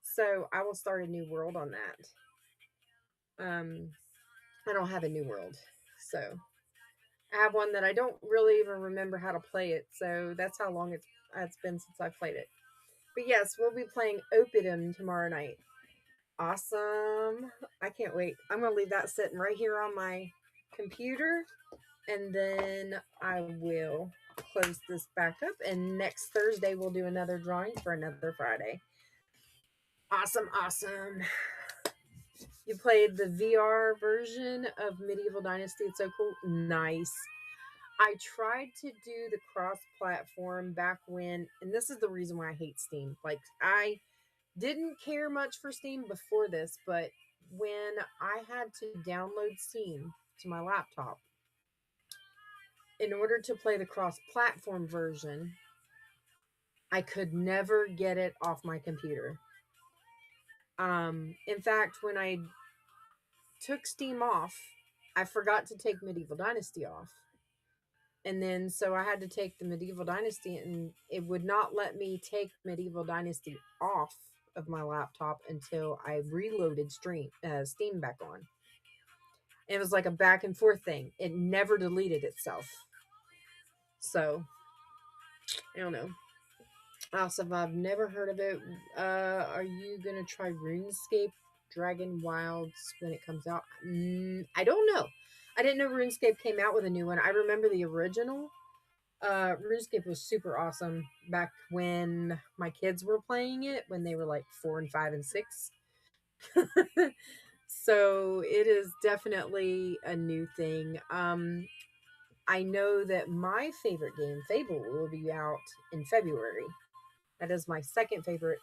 C: So I will start a new world on that. I don't have a new world, so I have one that I don't really even remember how to play it. So that's how long it's been since I played it. But yes, we'll be playing Oppidum tomorrow night. Awesome. I can't wait. I'm going to leave that sitting right here on my computer. And then I will close this back up. And next Thursday, we'll do another drawing for another Friday. Awesome. You played the VR version of Medieval Dynasty. It's so cool. Nice. I tried to do the cross-platform back when, and this is the reason why I hate Steam. Like, I didn't care much for Steam before this, but when I had to download Steam to my laptop, in order to play the cross-platform version, I could never get it off my computer. In fact, when I took Steam off, I forgot to take Medieval Dynasty off. And then, so I had to take the Medieval Dynasty, and it would not let me take Medieval Dynasty off of my laptop until I reloaded Steam back on. It was like a back and forth thing. It never deleted itself. So, I don't know. Also, I've never heard of it. Are you going to try RuneScape Dragon Wilds when it comes out? I don't know. I didn't know RuneScape came out with a new one. I remember the original. RuneScape was super awesome back when my kids were playing it, when they were like 4 and 5 and 6. So it is definitely a new thing. I know that my favorite game, Fable, will be out in February. That is my second favorite,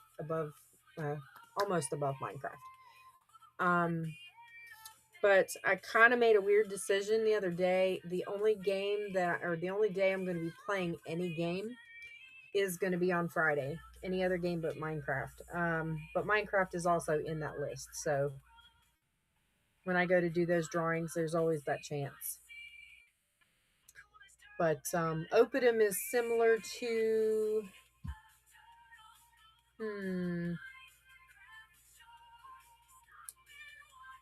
C: almost above Minecraft. But I kind of made a weird decision the other day. The only day I'm going to be playing any game is going to be on Friday. Any other game but Minecraft. But Minecraft is also in that list. So when I go to do those drawings, there's always that chance. But Oppidum is similar to...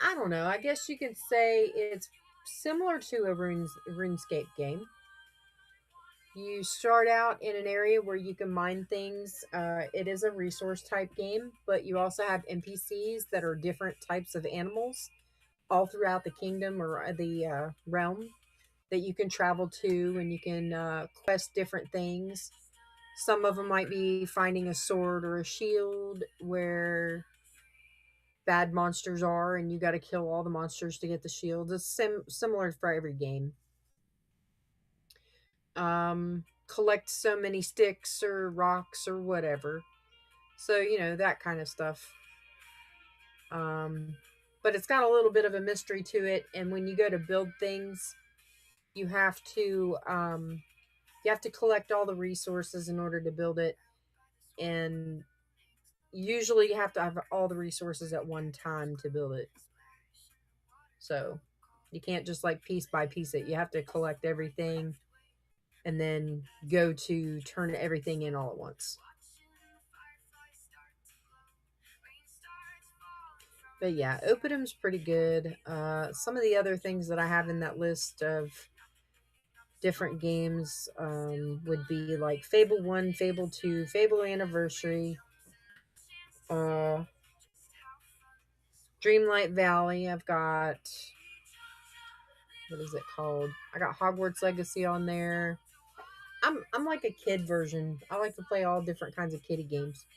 C: I don't know. I guess you could say it's similar to a RuneScape game. You start out in an area where you can mine things. It is a resource type game, but you also have NPCs that are different types of animals all throughout the kingdom or the realm that you can travel to, and you can quest different things. Some of them might be finding a sword or a shield where bad monsters are, and you got to kill all the monsters to get the shields. It's similar for every game. Collect so many sticks or rocks or whatever. So, that kind of stuff. But it's got a little bit of a mystery to it, and when you go to build things, you have to collect all the resources in order to build it, and usually you have to have all the resources at one time to build it. So you can't just like piece by piece it. You have to collect everything and then go to turn everything in all at once. But yeah, Oppidum's pretty good. Some of the other things that I have in that list of different games would be like Fable 1, Fable 2, Fable Anniversary, uh, Dreamlight Valley. I've got, what is it called? I got Hogwarts Legacy on there. I'm like a kid version. I like to play all different kinds of kiddie games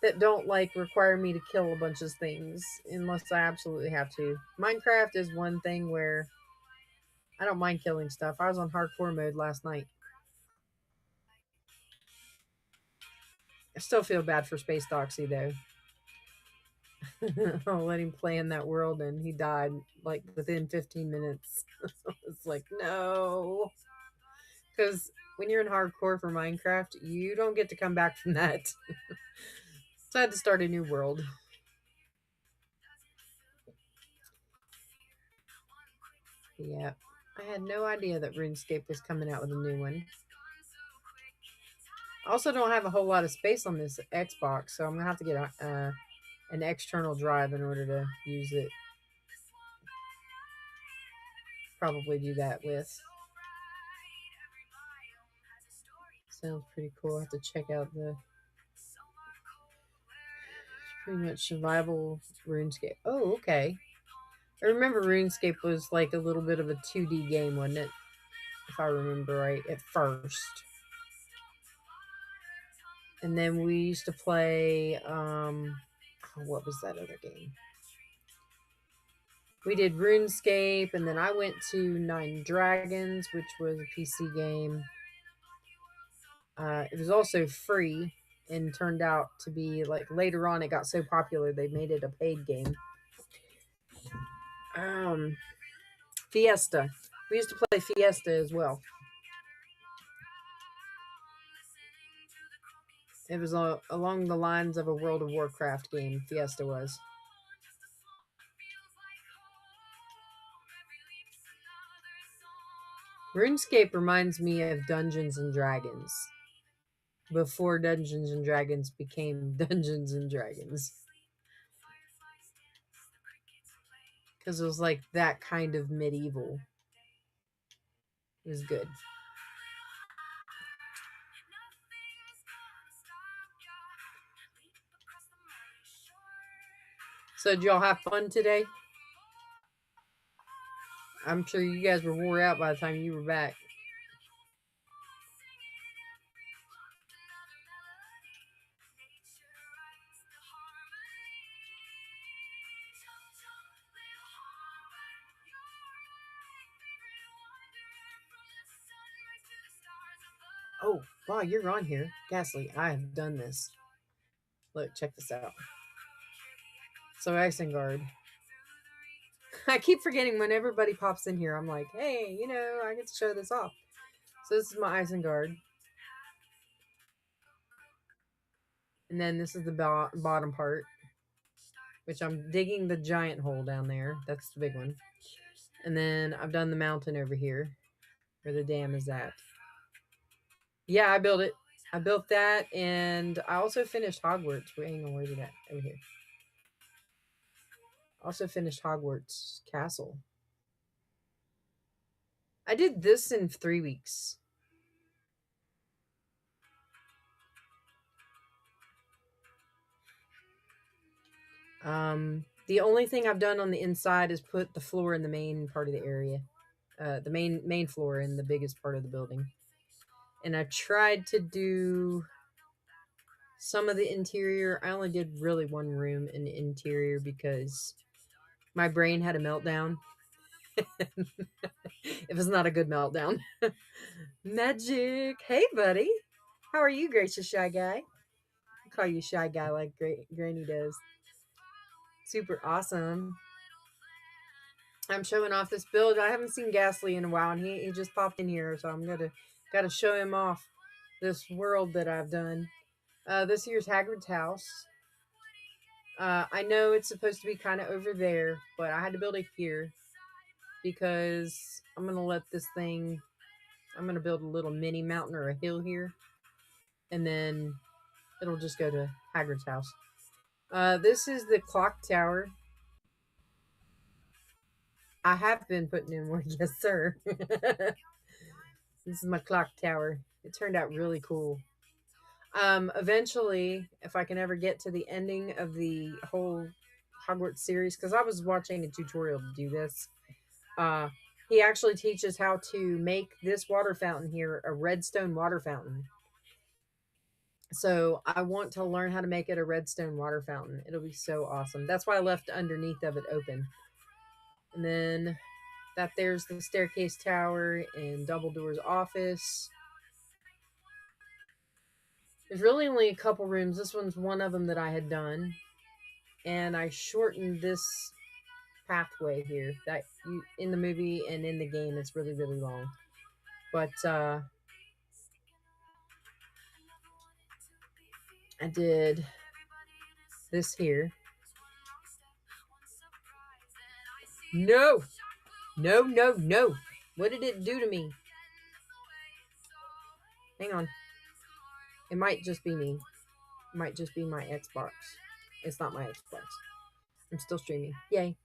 C: that don't like require me to kill a bunch of things unless I absolutely have to. Minecraft is one thing where I don't mind killing stuff. I was on hardcore mode last night. I still feel bad for Space Doxy though. I'll let him play in that world and he died like within 15 minutes. It's like, no. Because when you're in hardcore for Minecraft, you don't get to come back from that. So I had to start a new world. Yeah. I had no idea that RuneScape was coming out with a new one. I also don't have a whole lot of space on this Xbox, so I'm going to have to get an external drive in order to use it. Probably do that with. Sounds pretty cool. I have to check out the pretty much survival RuneScape. Oh, okay. I remember RuneScape was like a little bit of a 2D game, wasn't it? If I remember right, at first. And then we used to play, what was that other game? We did RuneScape, and then I went to Nine Dragons, which was a PC game. It was also free and turned out to be, like, later on it got so popular they made it a paid game. Fiesta. We used to play Fiesta as well. It was along the lines of a World of Warcraft game, Fiesta was. RuneScape reminds me of Dungeons and Dragons. Before Dungeons and Dragons became Dungeons and Dragons. Because it was like that kind of medieval. It was good. So did y'all have fun today? I'm sure you guys were wore out by the time you were back. Oh, wow, you're on here. Ghastly, I have done this. Look, check this out. So Isengard. I keep forgetting when everybody pops in here. I'm like, hey, I get to show this off. So this is my Isengard. And then this is the bottom part, which I'm digging the giant hole down there. That's the big one. And then I've done the mountain over here, where the dam is at. Yeah, I built it. I built that, and I also finished Hogwarts. Hang on, where's it at? Over here. Also finished Hogwarts Castle. I did this in 3 weeks. The only thing I've done on the inside is put the floor in the main part of the area. The main floor in the biggest part of the building. And I tried to do some of the interior. I only did really one room in the interior because my brain had a meltdown. It was not a good meltdown. Magic. Hey, buddy. How are you, gracious shy guy? I call you shy guy like Granny does. Super awesome. I'm showing off this build. I haven't seen Ghastly in a while, and he just popped in here, so I'm gotta show him off this world that I've done. This here's Hagrid's house. I know it's supposed to be kind of over there, but I had to build it here because I'm gonna let this thing. I'm gonna build a little mini mountain or a hill here, and then it'll just go to Hagrid's house. This is the clock tower. I have been putting in work, yes, sir. This is my clock tower. It turned out really cool. Eventually, if I can ever get to the ending of the whole Hogwarts series, because I was watching a tutorial to do this, uh, he actually teaches how to make this water fountain here a redstone water fountain. So I want to learn how to make it a redstone water fountain. It'll be so awesome. That's why I left underneath of it open. And then that there's the staircase tower and Dumbledore's office. There's really only a couple rooms. This one's one of them that I had done. And I shortened this pathway here that you in the movie and in the game it's really really long. But I did this here. No, no, no, no. What did it do to me? Hang on. It might just be me. It might just be my Xbox. It's not my Xbox. I'm still streaming. Yay.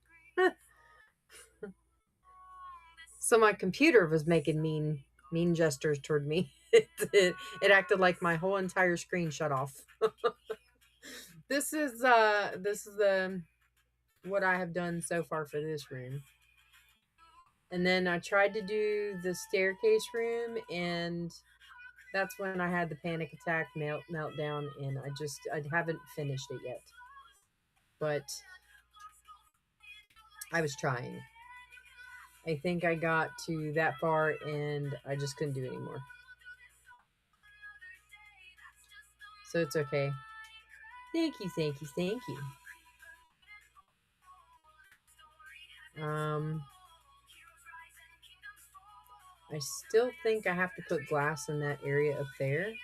C: So my computer was making mean gestures toward me. It acted like my whole entire screen shut off. This is the what I have done so far for this room. And then I tried to do the staircase room, and that's when I had the panic attack meltdown, and I haven't finished it yet. But I was trying. I think I got to that far, and I just couldn't do it anymore. So it's okay. Thank you, thank you, thank you. I still think I have to put glass in that area up there.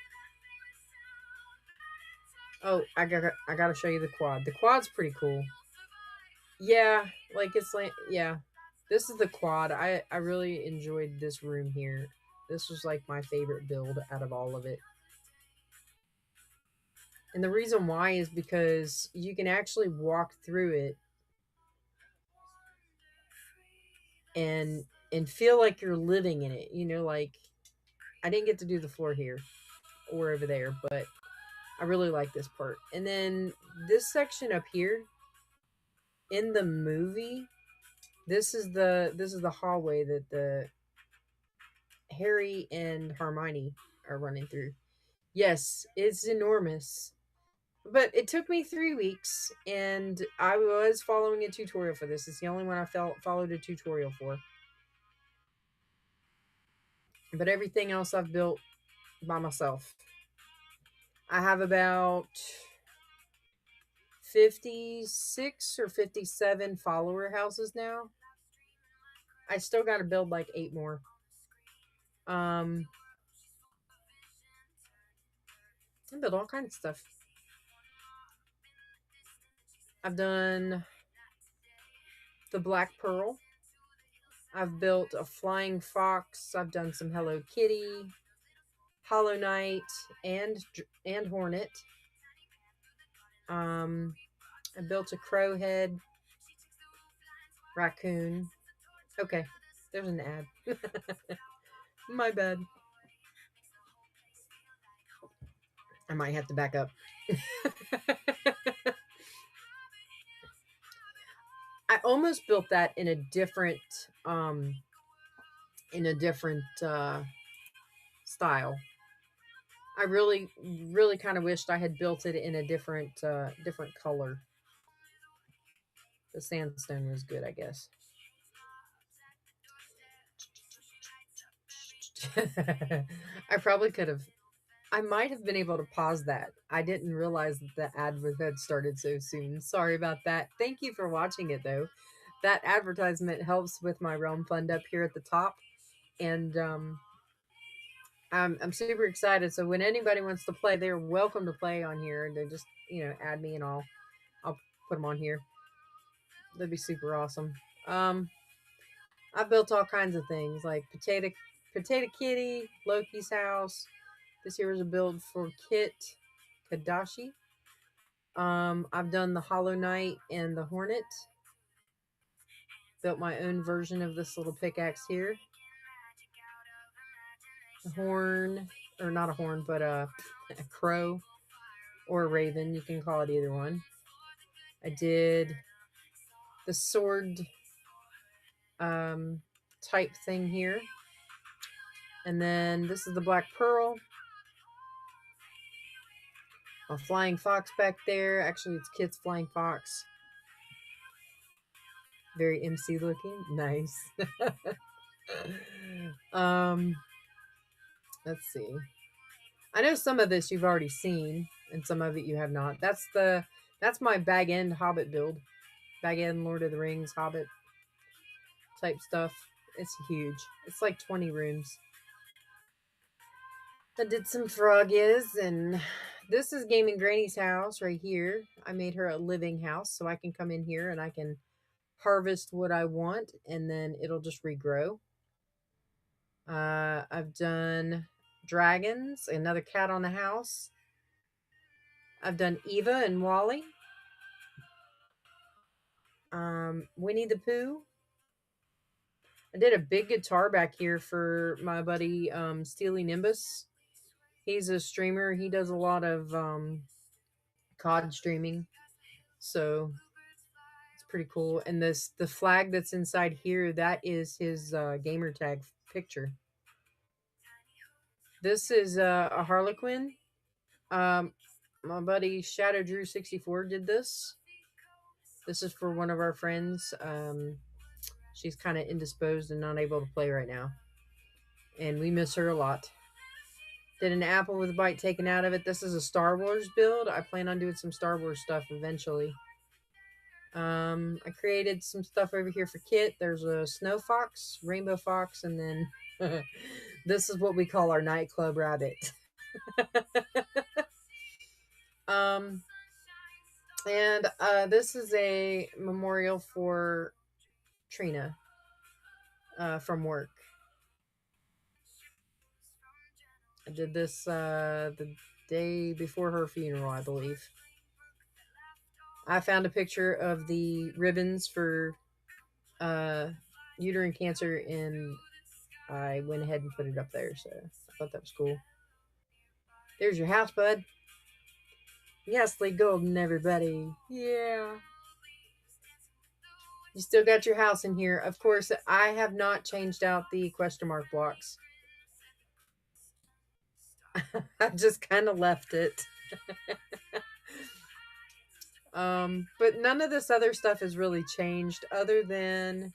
C: Oh, I gotta show you the quad. The quad's pretty cool. Yeah, like it's like yeah. This is the quad. I really enjoyed this room here. This was like my favorite build out of all of it. And the reason why is because you can actually walk through it and feel like you're living in it. You know, like I didn't get to do the floor here or over there, but I really like this part. And then this section up here in the movie, this is the hallway that the Harry and Hermione are running through. Yes, it's enormous. But it took me 3 weeks, and I was following a tutorial for this. It's the only one I followed a tutorial for. But everything else I've built by myself. I have about 56 or 57 follower houses now. I still got to build like 8 more. I build all kinds of stuff. I've done the Black Pearl. I've built a flying fox. I've done some Hello Kitty, Hollow Knight, and Hornet. I built a crow head, raccoon. Okay, there's an ad. My bad. I might have to back up. I almost built that in a different style. I really kind of wished I had built it in a different color. The sandstone was good, I guess. I probably could have. I might have been able to pause that. I didn't realize that the ad had started so soon. Sorry about that. Thank you for watching it, though. That advertisement helps with my realm fund up here at the top, and I'm super excited. So when anybody wants to play, they're welcome to play on here. And they just add me, and I'll put them on here. That'd be super awesome. I built all kinds of things like Potato Kitty, Loki's house. This here was a build for Kit Kadashi. I've done the Hollow Knight and the Hornet. Built my own version of this little pickaxe here. A horn, or not a horn, but a crow or a raven. You can call it either one. I did the sword type thing here. And then this is the black pearl. A flying fox back there. Actually, it's Kit's flying fox. Very MC looking. Nice. Let's see. I know some of this you've already seen, and some of it you have not. That's my bag end Hobbit build. Bag end Lord of the Rings Hobbit type stuff. It's huge. It's like 20 rooms. I did some froggies, and this is Gaming Granny's house right here. I made her a living house so I can come in here and I can harvest what I want, and then it'll just regrow. I've done dragons, another cat on the house. I've done Eva and Wally. Winnie the Pooh. I did a big guitar back here for my buddy Steely Nimbus. He's a streamer. He does a lot of COD streaming. So it's pretty cool. And the flag that's inside here, that is his gamer tag picture. This is a Harlequin. My buddy Shadow Drew 64 did this. This is for one of our friends. She's kind of indisposed and not able to play right now. And we miss her a lot. Did an apple with a bite taken out of it. This is a Star Wars build. I plan on doing some Star Wars stuff eventually. I created some stuff over here for Kit. There's a snow fox, rainbow fox, and then this is what we call our nightclub rabbit. And this is a memorial for Trina from work. I did this the day before her funeral, I believe. I found a picture of the ribbons for uterine cancer, and I went ahead and put it up there. So I thought that was cool. There's your house, bud. Ghastly golden, everybody. Yeah. You still got your house in here. Of course, I have not changed out the question mark blocks. I just kind of left it. But none of this other stuff has really changed, other than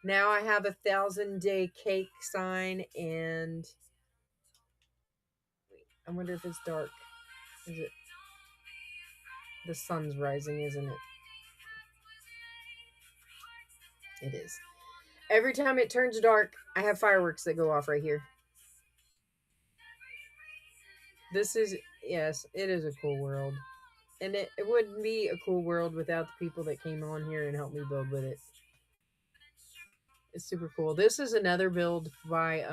C: now I have 1,000-day cake sign, and I wonder if it's dark. Is it? The sun's rising, isn't it? It is. Every time it turns dark, I have fireworks that go off right here. This is, yes, it is a cool world. And it wouldn't be a cool world without the people that came on here and helped me build with it. It's super cool. This is another build by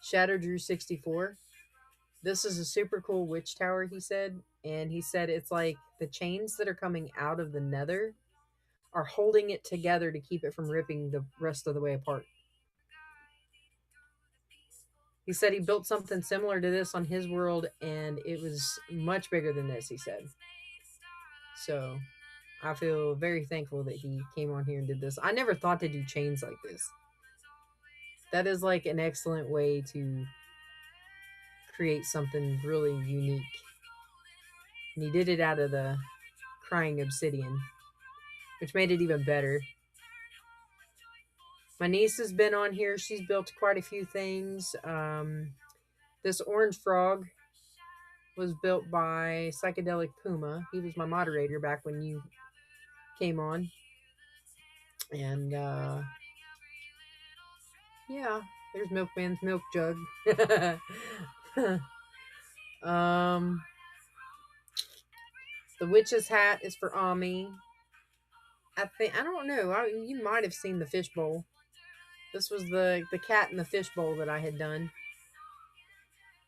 C: Shadow Drew 64. This is a super cool witch tower, he said. And he said it's like the chains that are coming out of the nether are holding it together to keep it from ripping the rest of the way apart. He said he built something similar to this on his world, and it was much bigger than this, he said. So I feel very thankful that he came on here and did this. I never thought to do chains like this. That is like an excellent way to create something really unique. And he did it out of the crying obsidian, which made it even better. My niece has been on here. She's built quite a few things. This orange frog was built by Psychedelic Puma. He was my moderator back when you came on. And yeah, there's Milkman's milk jug. The witch's hat is for Ami. I don't know. You might have seen the fishbowl. This was the cat in the fishbowl that I had done.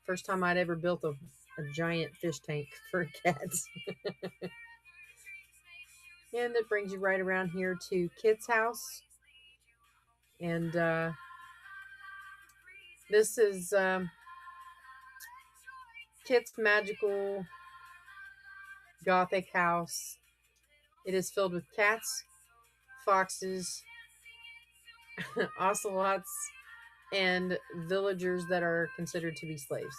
C: First time I'd ever built a giant fish tank for cats. And it brings you right around here to Kit's house. And this is Kit's magical gothic house. It is filled with cats, foxes, ocelots, and villagers that are considered to be slaves.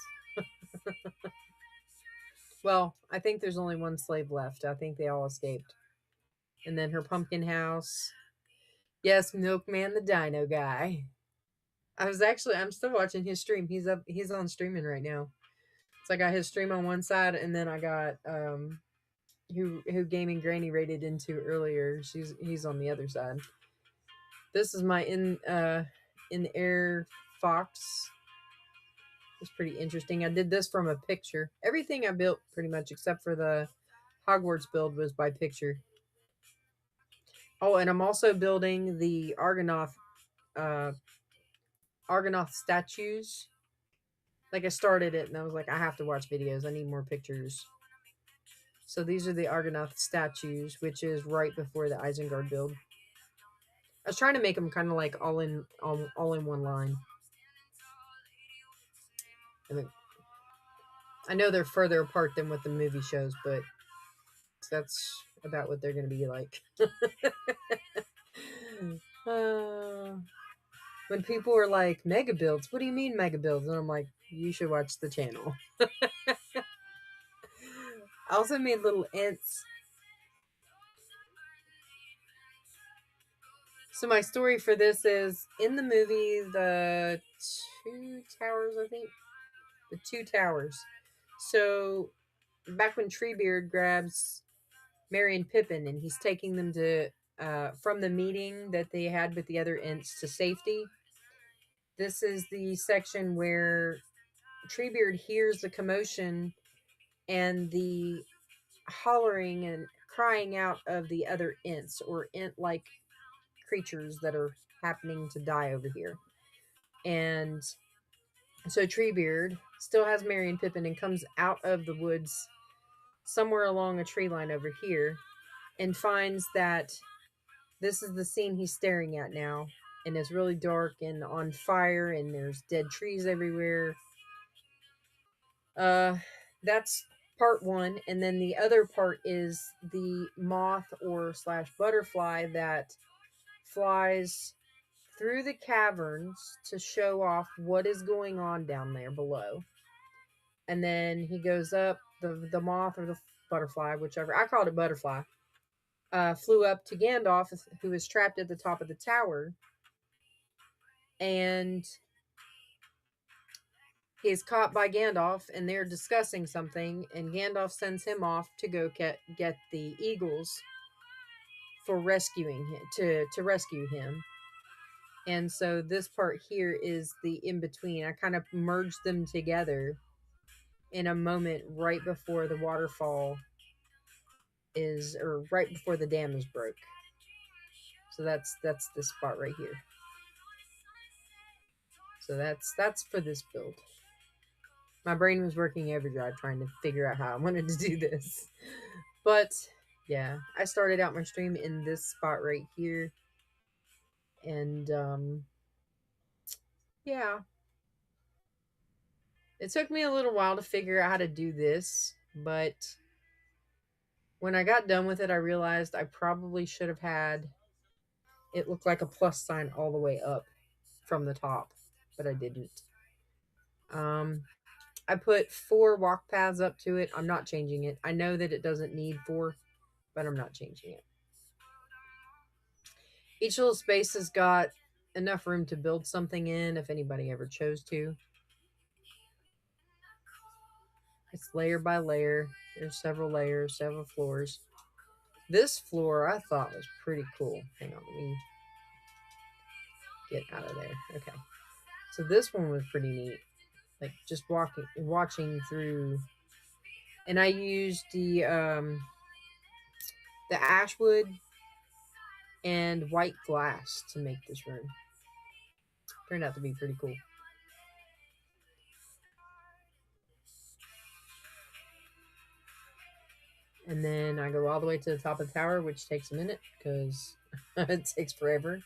C: Well, I think there's only one slave left. I think they all escaped. And then her pumpkin house. Yes, Milkman the Dino guy. I'm still watching his stream. He's on streaming right now. So I got his stream on one side, and then I got who Gaming Granny raided into earlier. He's on the other side. This is my in air fox. It's pretty interesting. I did this from a picture. Everything I built pretty much except for the Hogwarts build was by picture. Oh, and I'm also building the Argonath statues. Like I started it and I was like, I have to watch videos. I need more pictures. So these are the Argonath statues, which is right before the Isengard build. I was trying to make them kind of like all in one line. I know they're further apart than what the movie shows, but that's about what they're going to be like. When people are like, mega builds, what do you mean mega builds? And I'm like, you should watch the channel. I also made little ants. So my story for this is, in the movie, the two towers, I think. The two towers. So back when Treebeard grabs Merry and Pippin and he's taking them to from the meeting that they had with the other Ents to safety. This is the section where Treebeard hears the commotion and the hollering and crying out of the other Ents, or Ent-like creatures that are happening to die over here. And so Treebeard still has Merry and Pippin and comes out of the woods somewhere along a tree line over here and finds that this is the scene he's staring at now. And it's really dark and on fire and there's dead trees everywhere. That's part one. And then the other part is the moth or / butterfly that flies through the caverns to show off what is going on down there below. And then he goes up, the moth or the butterfly, whichever. I called it butterfly. Flew up to Gandalf, who is trapped at the top of the tower. And he is caught by Gandalf, and they're discussing something. And Gandalf sends him off to go get the eagles for rescuing him, to rescue him. And so this part here is the in-between. I kind of merged them together in a moment right before the waterfall is, or right before the dam is broke. So that's this spot right here. So that's for this build. My brain was working overdrive trying to figure out how I wanted to do this. But yeah, I started out my stream in this spot right here. And yeah. It took me a little while to figure out how to do this, but when I got done with it, I realized I probably should have had it look like a plus sign all the way up from the top, but I didn't. I put 4 walk paths up to it. I'm not changing it. I know that it doesn't need 4, but I'm not changing it. Each little space has got enough room to build something in if anybody ever chose to. It's layer by layer. There's several layers, several floors. This floor I thought was pretty cool. Hang on, let me get out of there. Okay. So this one was pretty neat. Like just watching through. And I used the ashwood and white glass to make this room. Turned out to be pretty cool. And then I go all the way to the top of the tower, which takes a minute because it takes forever.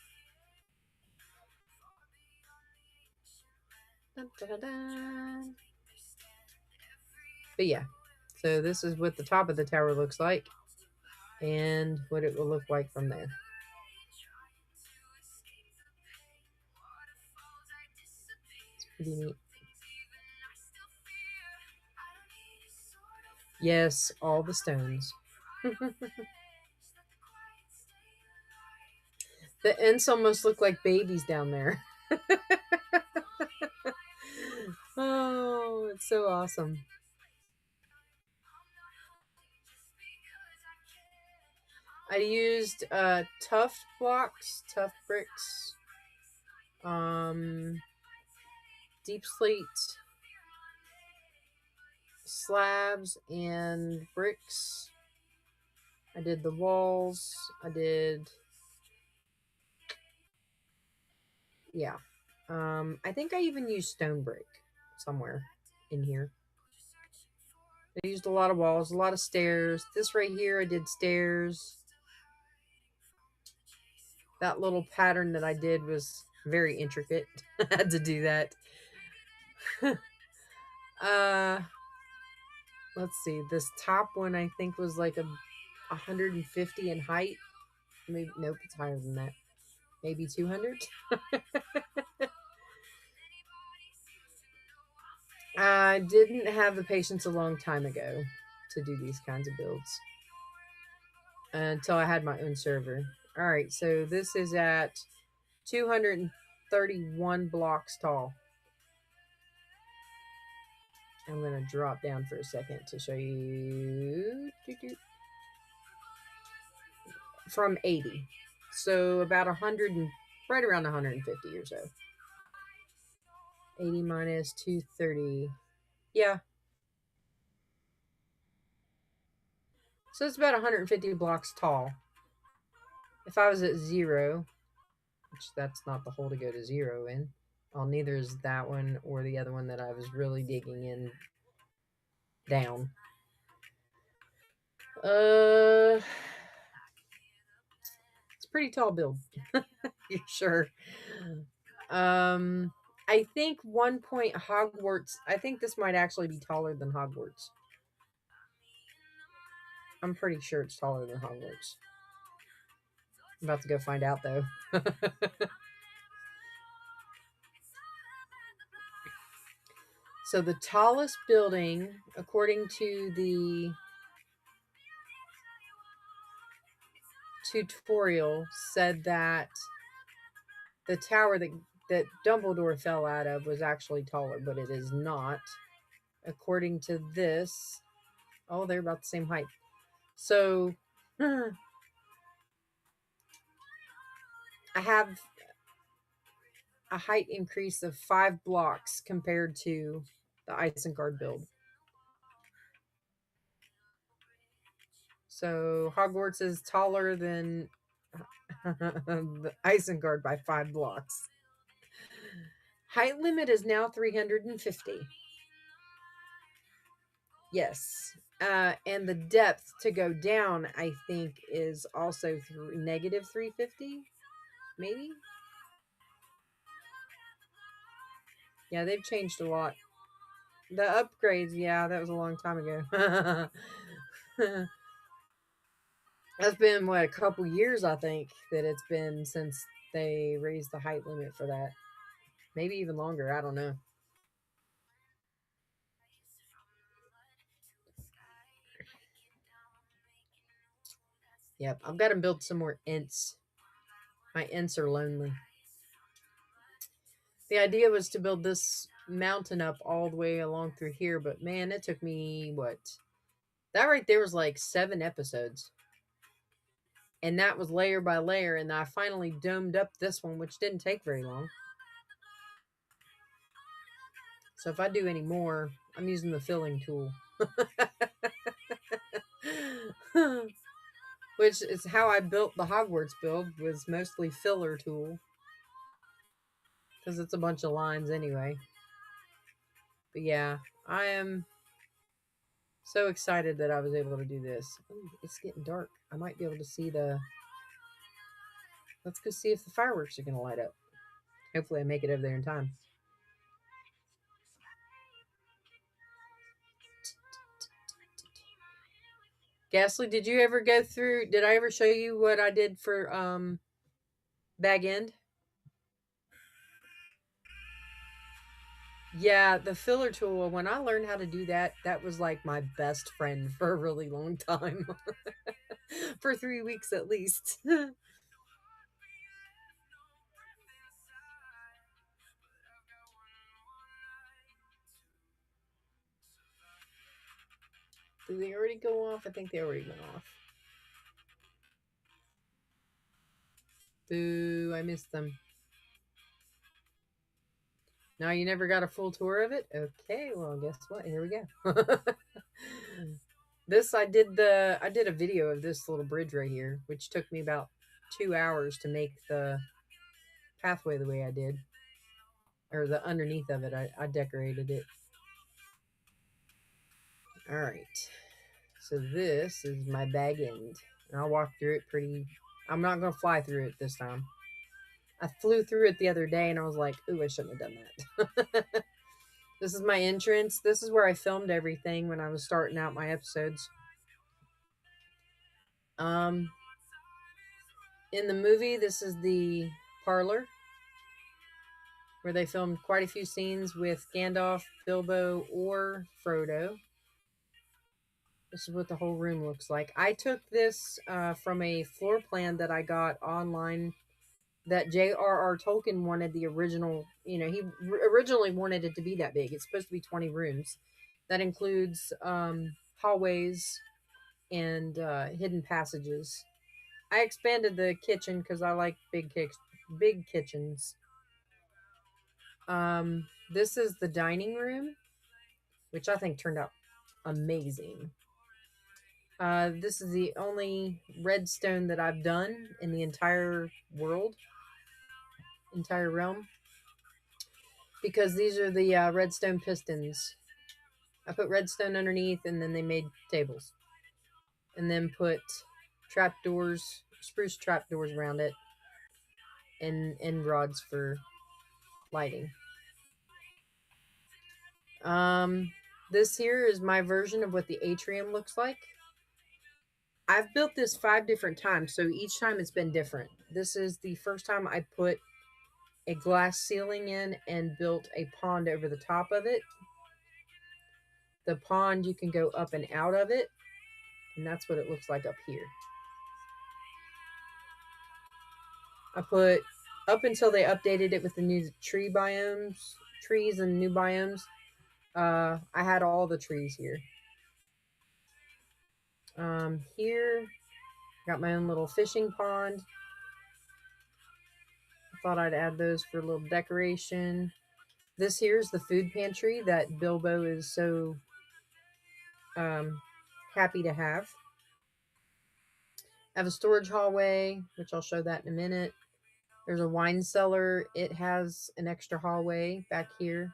C: Dun, dun, dun. But yeah, so this is what the top of the tower looks like and what it will look like from there. It's pretty neat. Yes, all the stones. The Ents almost look like babies down there. Oh, it's so awesome. I used tough blocks, tough bricks, deep slate slabs and bricks. I did the walls. Yeah. I think I even used stone brick somewhere in here. I used a lot of walls, a lot of stairs. This right here, I did stairs. That little pattern that I did was very intricate. I had to do that. Let's see. This top one I think was like 150 in height. Maybe nope, it's higher than that. Maybe 200. I didn't have the patience a long time ago to do these kinds of builds until I had my own server. All right, so this is at 231 blocks tall. I'm going to drop down for a second to show you from 80. So about 100 and right around 150 or so. 80 minus 230. Yeah. So it's about 150 blocks tall. If I was at 0, which that's not the hole to go to 0 in. Well, neither is that one or the other one that I was really digging in down. It's a pretty tall build. You're sure. I think 1 point Hogwarts. I think this might actually be taller than Hogwarts. I'm pretty sure it's taller than Hogwarts. I'm about to go find out though. So the tallest building, according to the tutorial, said that the tower that Dumbledore fell out of was actually taller, but it is not. According to this, oh, they're about the same height. So I have a height increase of 5 blocks compared to the Isengard build. So Hogwarts is taller than the Isengard by 5 blocks. Height limit is now 350. Yes. And the depth to go down, I think, is also negative 350. Maybe? Yeah, they've changed a lot. The upgrades, yeah, that was a long time ago. That's been, what, a couple years, I think, that it's been since they raised the height limit for that. Maybe even longer, I don't know. Yep, I've got to build some more Ents. My Ents are lonely. The idea was to build this mountain up all the way along through here, but man, it took me, what? That right there was like 7 episodes. And that was layer by layer, and I finally domed up this one, which didn't take very long. So if I do any more, I'm using the filling tool. Which is how I built the Hogwarts build, was mostly filler tool. Because it's a bunch of lines anyway. But yeah, I am So excited that I was able to do this. Ooh, it's getting dark. I might be able to see the. Let's go see if the fireworks are going to light up. Hopefully, I make it over there in time. Ghastly, did you ever go through? Did I ever show you what I did for Bag End? Yeah, the filler tool. When I learned how to do that, that was like my best friend for a really long time. For 3 weeks at least. Did they already go off? I think they already went off. Boo, I missed them. Now you never got a full tour of it? Okay, well guess what? Here we go. This I did a video of this little bridge right here, which took me about 2 hours to make the pathway the way I did. Or the underneath of it. I decorated it. Alright. So this is my bag end. And I'll walk through it pretty. I'm not gonna fly through it this time. I flew through it the other day and I was like, ooh, I shouldn't have done that. This is my entrance. This is where I filmed everything when I was starting out my episodes. In the movie, this is the parlor where they filmed quite a few scenes with Gandalf, Bilbo, or Frodo. This is what the whole room looks like. I took this from a floor plan that I got online that J.R.R. Tolkien wanted the original, he originally wanted it to be that big. It's supposed to be 20 rooms. That includes hallways and hidden passages. I expanded the kitchen because I like big kitchens. This is the dining room, which I think turned out amazing. This is the only redstone that I've done in the entire realm, because these are the redstone pistons. I put redstone underneath, and then they made tables, and then put trapdoors, spruce trapdoors around it, and end rods for lighting. This here is my version of what the atrium looks like. I've built this 5 different times, so each time it's been different. This is the first time I put a glass ceiling in and built a pond over the top of it. The pond, you can go up and out of it, and that's what it looks like up here. I put, up until they updated it with the new trees and new biomes, I had all the trees here. Here, got my own little fishing pond. I thought I'd add those for a little decoration. This here is the food pantry that Bilbo is so happy to have. I have a storage hallway, which I'll show that in a minute. There's a wine cellar. It has an extra hallway back here.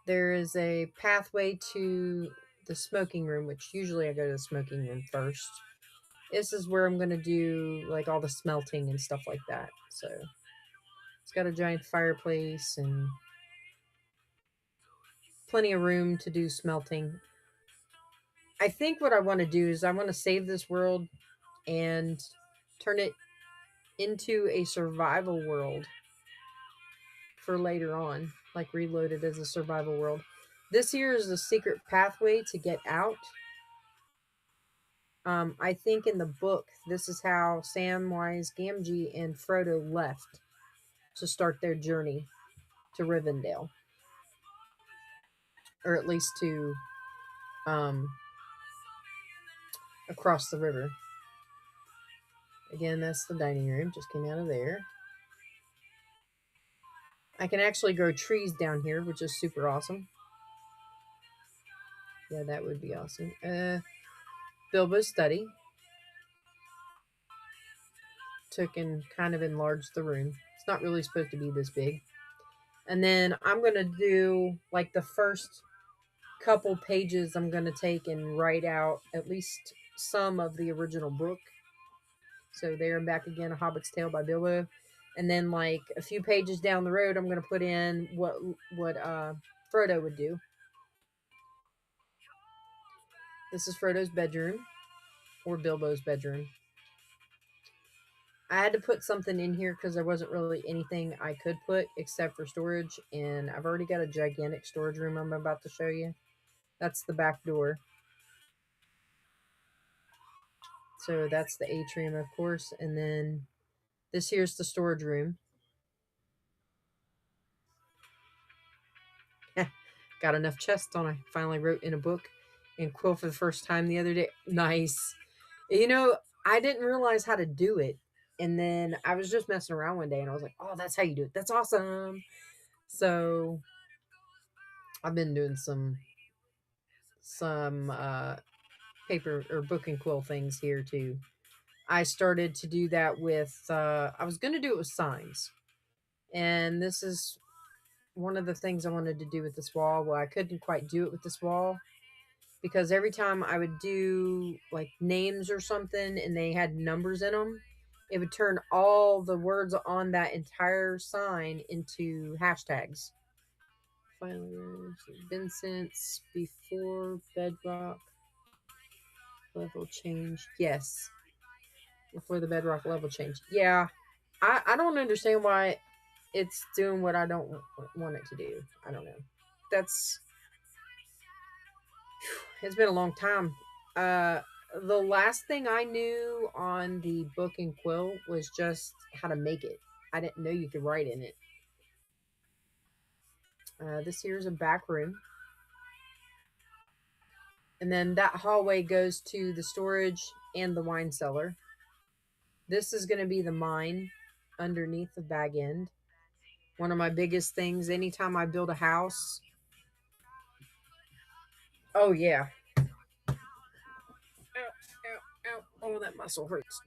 C: There is a pathway to the smoking room, which usually I go to the smoking room first. This is where I'm going to do like all the smelting and stuff like that. So it's got a giant fireplace and plenty of room to do smelting. I think what I want to do is I want to save this world and turn it into a survival world for later on, like reload it as a survival world. This here is the secret pathway to get out. I think in the book, this is how Samwise Gamgee and Frodo left to start their journey to Rivendell. Or at least to across the river. Again, that's the dining room. Just came out of there. I can actually grow trees down here, which is super awesome. Yeah, that would be awesome. Bilbo's study. Took and kind of enlarged the room. It's not really supposed to be this big. And then I'm going to do like the first couple pages, I'm going to take and write out at least some of the original book. So there and back again, A Hobbit's Tale by Bilbo. And then like a few pages down the road, I'm going to put in what Frodo would do. This is Frodo's bedroom, or Bilbo's bedroom. I had to put something in here because there wasn't really anything I could put except for storage, and I've already got a gigantic storage room I'm about to show you. That's the back door. So that's the atrium, of course, and then this here's the storage room. Got enough chests on. I finally wrote in a book and quill for the first time the other day. Nice. You know, I didn't realize how to do it. And then I was just messing around one day and I was like, oh, that's how you do it. That's awesome. So I've been doing some paper or book and quill things here too. I started to do that with I was going to do it with signs. And this is one of the things I wanted to do with this wall. Well, I couldn't quite do it with this wall because every time I would do like names or something and they had numbers in them, it would turn all the words on that entire sign into hashtags. Finally, been since before bedrock level change. Yes, before the bedrock level change. Yeah, I don't understand why it's doing what I don't want it to do. I don't know. That's It's been a long time. The last thing I knew on the book and quill was just how to make it. I didn't know you could write in it. This here's a back room. And then that hallway goes to the storage and the wine cellar. This is going to be the mine underneath the bag end. One of my biggest things anytime I build a house. Oh, yeah. Ow, ow, ow. Oh, that muscle hurts.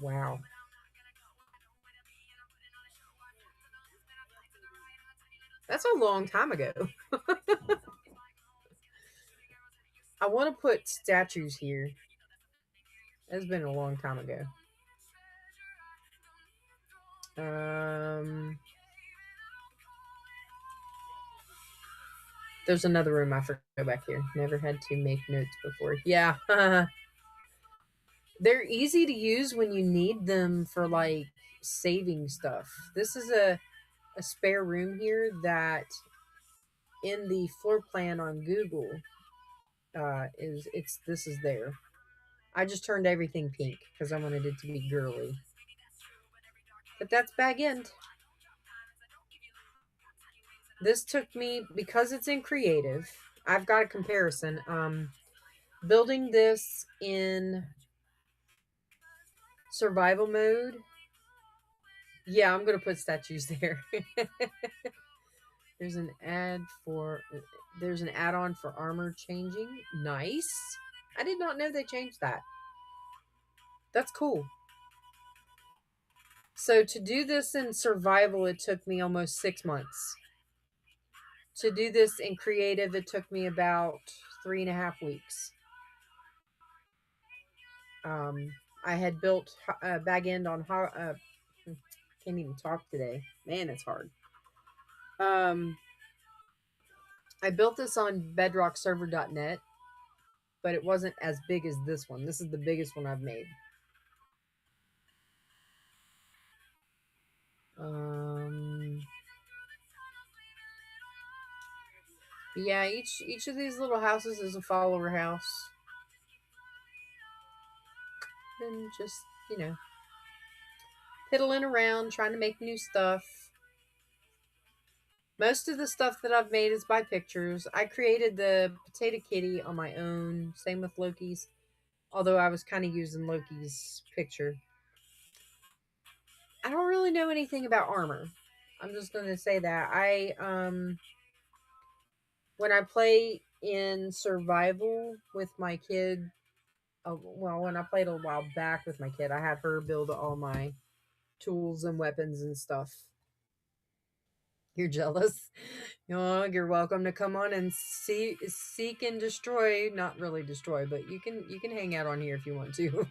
C: Wow. That's a long time ago. I want to put statues here. It's been a long time ago. There's another room I forgot back here. Never had to make notes before. Yeah. They're easy to use when you need them for like saving stuff. This is a spare room here that in the floor plan on Google this is there. I just turned everything pink because I wanted it to be girly. But that's bag end. This took me, because it's in creative, I've got a comparison. Building this in survival mode. Yeah, I'm gonna put statues there. There's an add-on for armor changing. Nice. I did not know they changed that. That's cool. So to do this in survival, it took me almost 6 months. To do this in creative, it took me about 3.5 weeks. I had built bag end on can't even talk today. Man, it's hard. I built this on bedrockserver.net, but it wasn't as big as this one. This is the biggest one I've made. Yeah, each of these little houses is a follower house. And just, piddling around, trying to make new stuff. Most of the stuff that I've made is by pictures. I created the potato kitty on my own. Same with Loki's. Although I was kind of using Loki's picture. I don't really know anything about armor. I'm just going to say that. When I play in survival with my kid, well, when I played a while back with my kid, I had her build all my tools and weapons and stuff. You're jealous. Oh, you're welcome to come on and seek and destroy. Not really destroy, but you can hang out on here if you want to.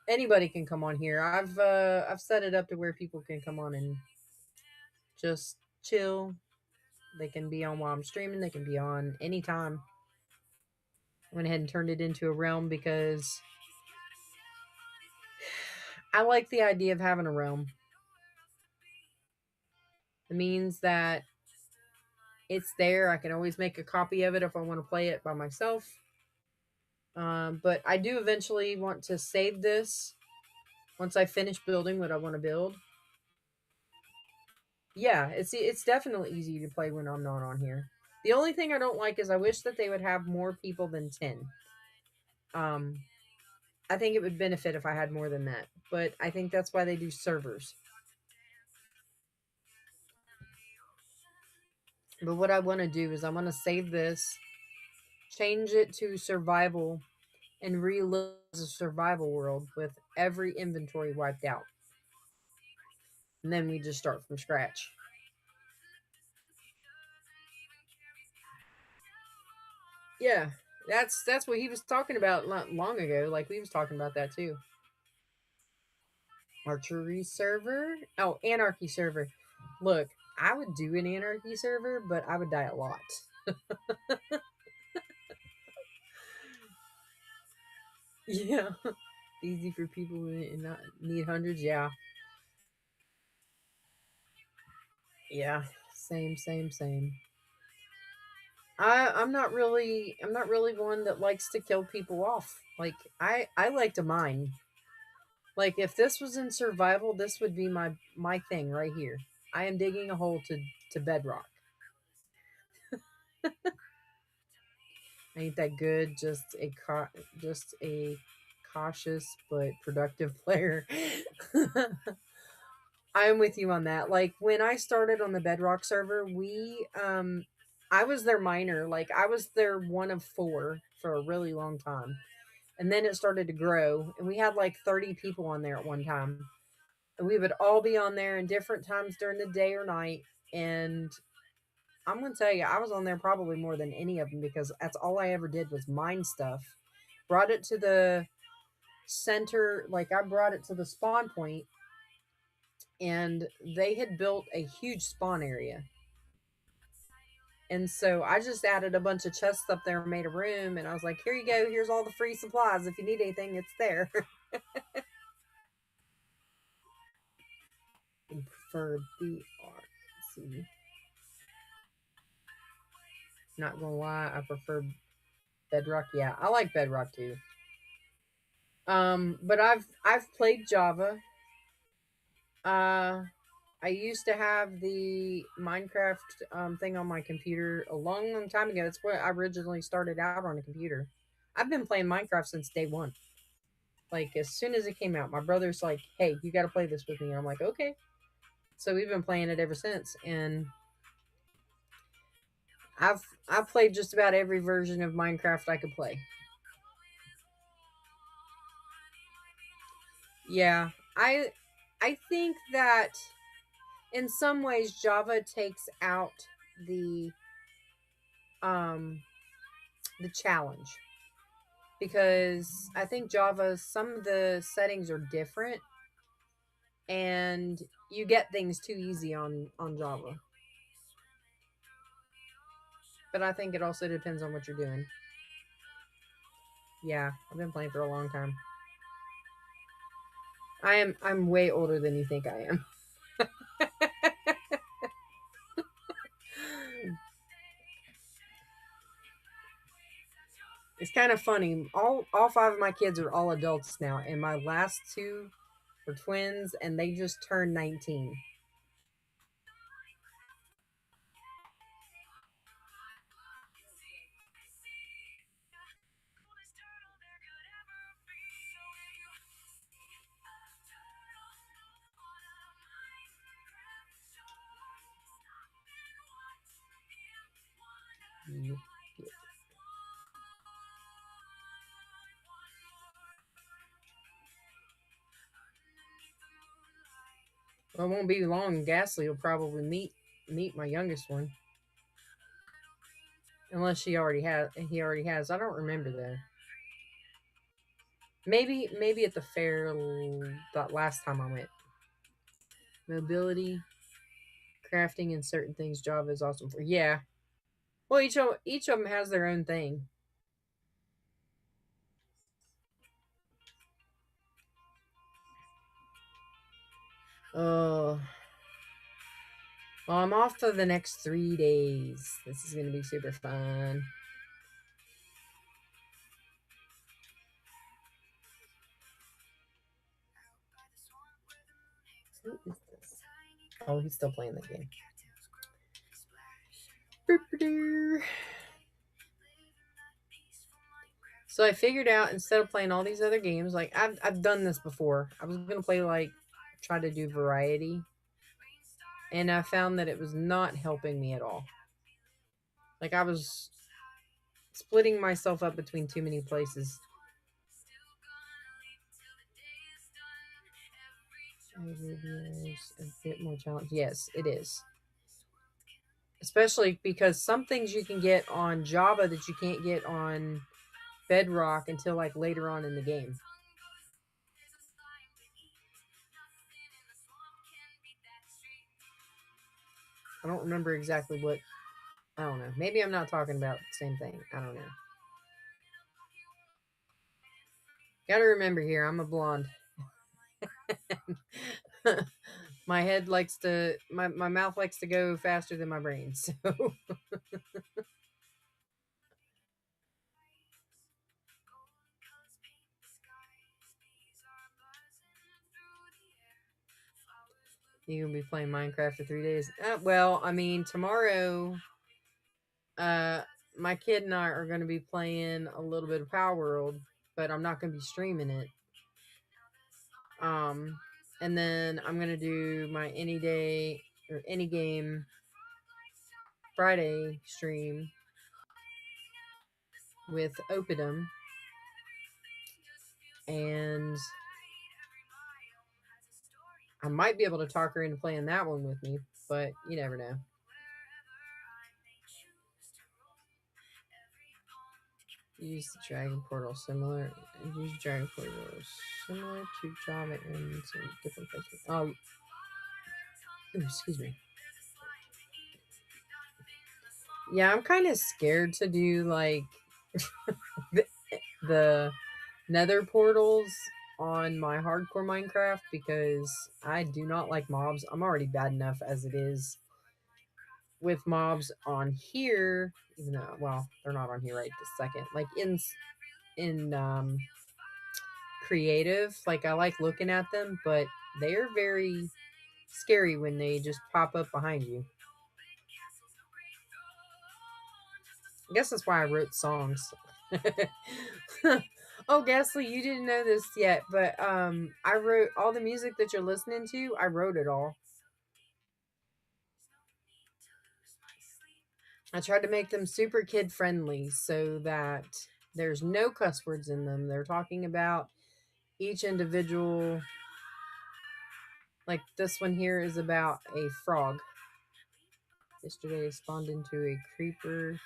C: Anybody can come on here. I've set it up to where people can come on and just chill. They can be on while I'm streaming. They can be on anytime. I went ahead and turned it into a realm because I like the idea of having a realm. It means that it's there. I can always make a copy of it if I want to play it by myself. But I do eventually want to save this once I finish building what I want to build. Yeah, it's definitely easy to play when I'm not on here. The only thing I don't like is I wish that they would have more people than 10. Um, I think it would benefit if I had more than that, but I think that's why they do servers. But what I want to do is I want to save this, change it to survival, and relive a survival world with every inventory wiped out. And then we just start from scratch. Yeah, that's what he was talking about not long ago. Like we was talking about that too. Archery server? Oh, anarchy server. Look, I would do an anarchy server, but I would die a lot. Yeah. Easy for people who not need hundreds, yeah. Yeah. Same. I'm not really one that likes to kill people off. Like I like to mine. Like if this was in survival, this would be my thing right here. I am digging a hole to bedrock. Ain't that good? Just a cautious but productive player. I'm with you on that. Like when I started on the Bedrock server, I was their miner. Like I was their one of four for a really long time. And then it started to grow and we had like 30 people on there at one time. And we would all be on there in different times during the day or night. And I'm gonna tell you, I was on there probably more than any of them because that's all I ever did was mine stuff. Brought it to the center, like I brought it to the spawn point, and they had built a huge spawn area. And so I just added a bunch of chests up there and made a room, and I was like, "Here you go. Here's all the free supplies. If you need anything, it's there." I prefer BRC. Not gonna lie, I prefer Bedrock. Yeah, I like Bedrock too. But I've played Java. Uh, I used to have the Minecraft thing on my computer a long time ago. That's where I originally started out on a computer. I've been playing Minecraft since day one. Like as soon as it came out, my brother's like, "Hey, you got to play this with me." And I'm like, "Okay." So we've been playing it ever since, and I've played just about every version of Minecraft I could play. Yeah, I think that in some ways Java takes out the um the challenge because I think Java some of the settings are different and you get things too easy on Java. But I think it also depends on what you're doing. Yeah, I've been playing for a long time. I'm way older than you think I am. It's kind of funny. All five of my kids are all adults now, and my last two were twins, and they just turned 19. Well, it won't be long. Ghastly will probably meet my youngest one, unless she already has. He already has. I don't remember though. Maybe at the fair that last time I went. Mobility, crafting, and certain things Java is awesome for. Yeah. Well, each of them has their own thing. Oh. Well, I'm off for the next 3 days. This is going to be super fun. Who is this? Oh, he's still playing the game. So I figured out, instead of playing all these other games, like I've done this before. I was gonna play, like, try to do variety, and I found that it was not helping me at all. Like, I was splitting myself up between too many places. A bit more challenge. Yes, it is. Especially because some things you can get on Java that you can't get on Bedrock until, like, later on in the game. I don't remember exactly what. I don't know. Maybe I'm not talking about the same thing. I don't know. Gotta remember here, I'm a blonde. My head likes to, my mouth likes to go faster than my brain. So you gonna be playing Minecraft for 3 days? Well, I mean, tomorrow, uh, my kid and I are gonna be playing a little bit of Power World, but I'm not gonna be streaming it. And then I'm gonna do my any day or any game Friday stream with Opidum, and I might be able to talk her into playing that one with me, but you never know. Use the Dragon Portal similar. Use Dragon Portal similar to Java in some different places. Oh, excuse me. Yeah, I'm kind of scared to do, like, the Nether portals on my hardcore Minecraft, because I do not like mobs. I'm already bad enough as it is with mobs on here, even though, well, they're not on here right this second. Like, in creative, like, I like looking at them, but they're very scary when they just pop up behind you. I guess that's why I wrote songs. Oh, Ghastly, you didn't know this yet, but I wrote all the music that you're listening to. I wrote it all. I tried to make them super kid friendly so that there's no cuss words in them. They're talking about each individual. Like, this one here is about a frog. Yesterday I spawned into a creeper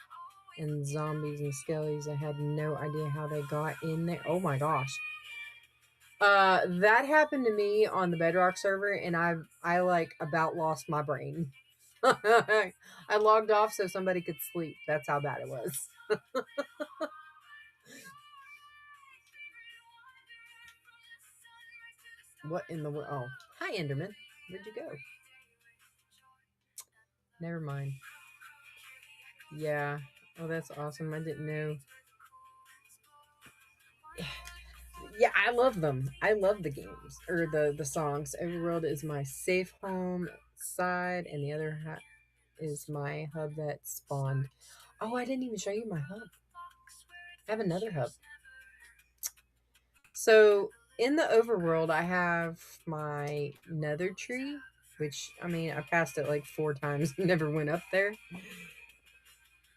C: and zombies and skellies. I had no idea how they got in there. Oh my gosh. That happened to me on the Bedrock server, and I like about lost my brain. I logged off so somebody could sleep. That's how bad it was. What in the world? Oh, hi, Enderman. Where'd you go? Never mind. Yeah. Oh, that's awesome. I didn't know. Yeah, I love them. I love the games or the songs. Overworld is my safe home side, and the other is my hub that spawned. Oh, I didn't even show you my hub. I have another hub. So in the overworld, I have my nether tree, which, I mean, I passed it like 4 times, never went up there.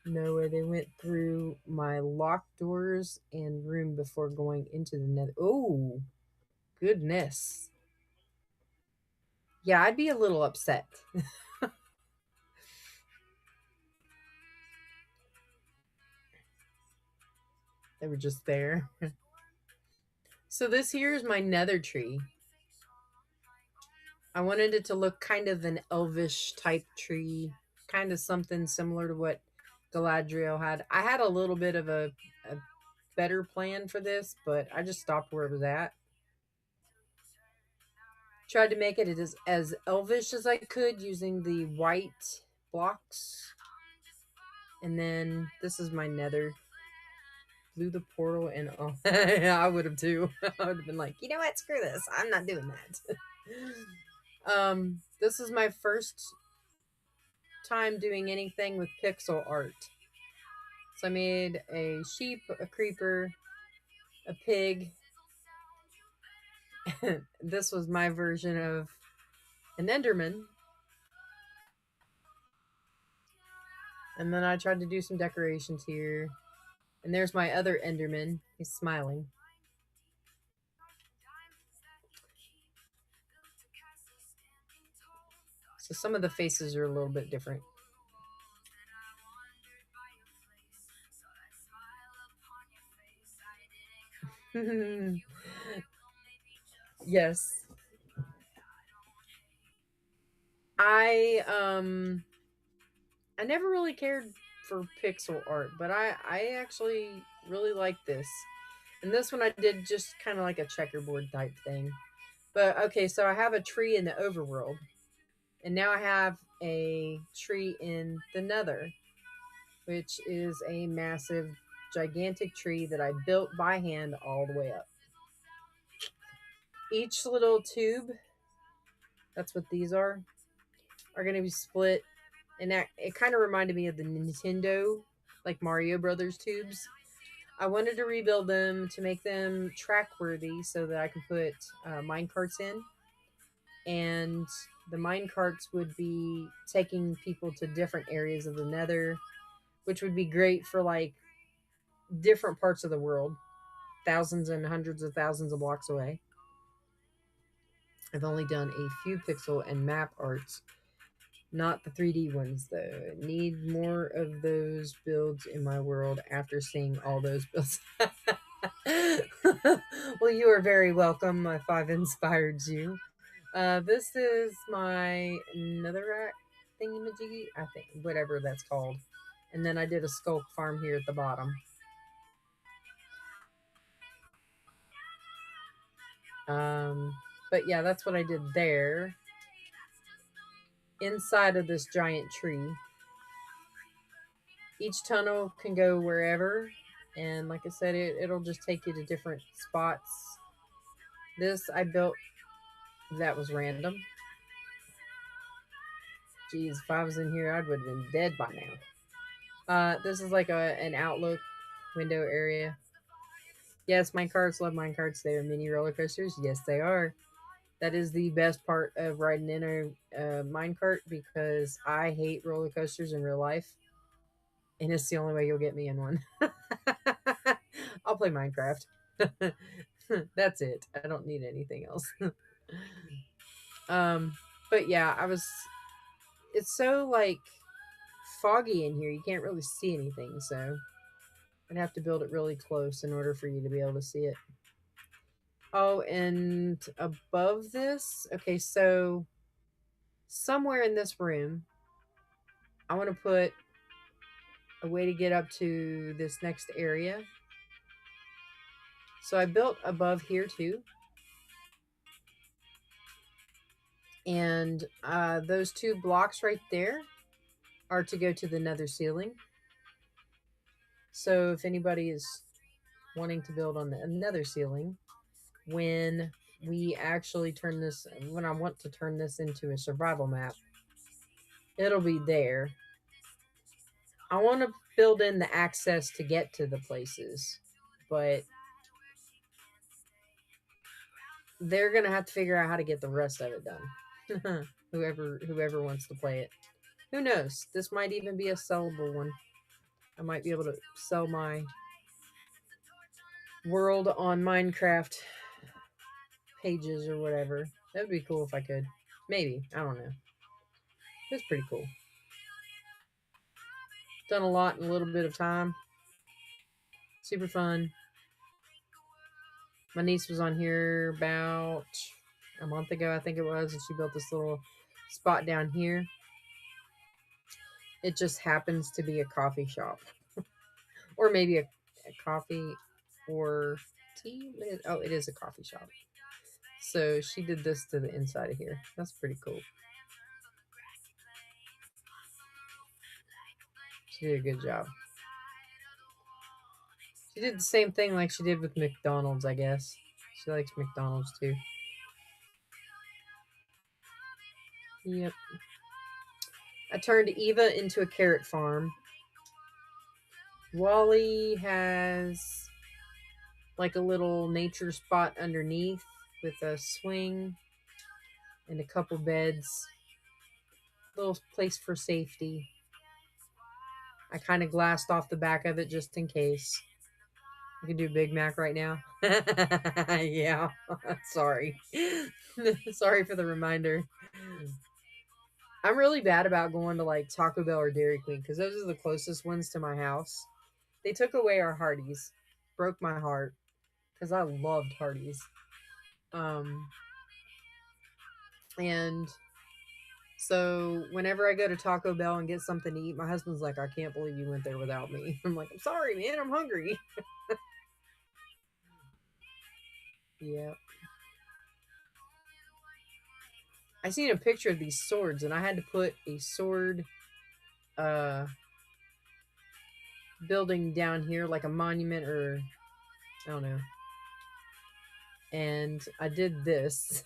C: No way. They went through my locked doors and room before going into the nether. Oh, goodness. Yeah, I'd be a little upset. They were just there. So this here is my nether tree. I wanted it to look kind of an elvish type tree, kind of something similar to what Galadriel had. I had a little bit of a better plan for this, but I just stopped where it was at. Tried to make it as elvish as I could using the white blocks. And then this is my nether. Blew the portal and oh, yeah, I would have too. I would have been like, you know what, screw this. I'm not doing that. This is my first time doing anything with pixel art. So I made a sheep, a creeper, a pig. This was my version of an Enderman. And then I tried to do some decorations here. And there's my other Enderman. He's smiling. So some of the faces are a little bit different. Yes. I never really cared for pixel art, but I actually really like this. And this one I did just kind of like a checkerboard type thing. But okay, so I have a tree in the overworld. And now I have a tree in the nether, which is a massive, gigantic tree that I built by hand all the way up. Each little tube, that's what these are going to be split. And that, it kind of reminded me of the Nintendo, like Mario Brothers tubes. I wanted to rebuild them to make them track worthy so that I could put mine carts in. And the mine carts would be taking people to different areas of the nether, which would be great for like different parts of the world, thousands and hundreds of thousands of blocks away. I've only done a few pixel and map arts, not the 3D ones though. Need more of those builds in my world after seeing all those builds. Well, you are very welcome if I've inspired you. This is my netherrack thingamajiggy, I think, whatever that's called. And then I did a skulk farm here at the bottom. But yeah, that's what I did there. Inside of this giant tree. Each tunnel can go wherever. And like I said, it'll just take you to different spots. This I built, that was random. Geez, if I was in here, I would have been dead by now. This is like an outlook window area. Yes, minecarts, love minecarts. They are mini roller coasters. Yes, they are. That is the best part of riding in a minecart because I hate roller coasters in real life. And it's the only way you'll get me in one. I'll play Minecraft. That's it. I don't need anything else. But yeah, it's so like foggy in here. You can't really see anything, so I'd have to build it really close in order for you to be able to see it. Oh, and above this, okay, so somewhere in this room, I want to put a way to get up to this next area. So I built above here too. And those two blocks right there are to go to the nether ceiling. So if anybody is wanting to build on the nether ceiling, when we actually turn this, when I want to turn this into a survival map, it'll be there. I want to build in the access to get to the places, but they're gonna have to figure out how to get the rest of it done. whoever wants to play it. Who knows? This might even be a sellable one. I might be able to sell my world on Minecraft pages or whatever. That would be cool if I could. Maybe. I don't know. It's pretty cool. Done a lot in a little bit of time. Super fun. My niece was on here about a month ago, I think it was, and she built this little spot down here. It just happens to be a coffee shop, or maybe a coffee or tea. Oh, it is a coffee shop. So she did this to the inside of here. That's pretty cool. She did a good job. She did the same thing like she did with McDonald's, I guess. She likes McDonald's too. Yep. I turned Eva into a carrot farm. Wally has like a little nature spot underneath with a swing and a couple beds. Little place for safety. I kind of glassed off the back of it just in case. I can do Big Mac right now. Yeah. Sorry. Sorry for the reminder. I'm really bad about going to like Taco Bell or Dairy Queen because those are the closest ones to my house. They took away our Hardee's. Broke my heart because I loved Hardee's. And so whenever I go to Taco Bell and get something to eat, my husband's like, I can't believe you went there without me. I'm like, I'm sorry, man. I'm hungry. Yeah. I seen a picture of these swords and I had to put a sword uh building down here like a monument or I don't know. And I did this.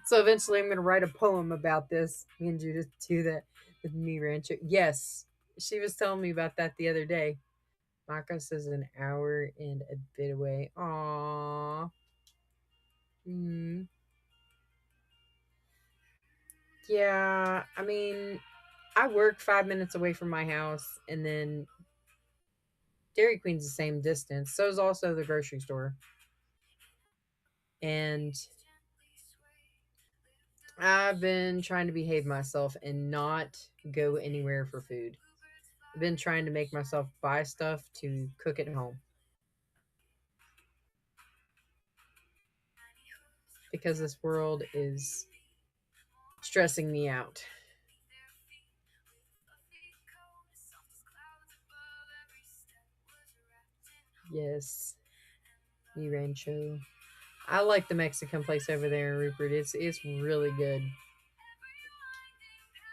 C: So eventually I'm gonna write a poem about this. Me and Judith do that with me Rancho. Yes. She was telling me about that the other day. Marcos is an hour and a bit away. Aww. Mm. Yeah, I mean, I work 5 minutes away from my house, and then Dairy Queen's the same distance. So is also the grocery store. And I've been trying to behave myself and not go anywhere for food. I've been trying to make myself buy stuff to cook at home. Because this world is stressing me out. Yes. Mi Rancho. I like the Mexican place over there in Rupert. It's really good.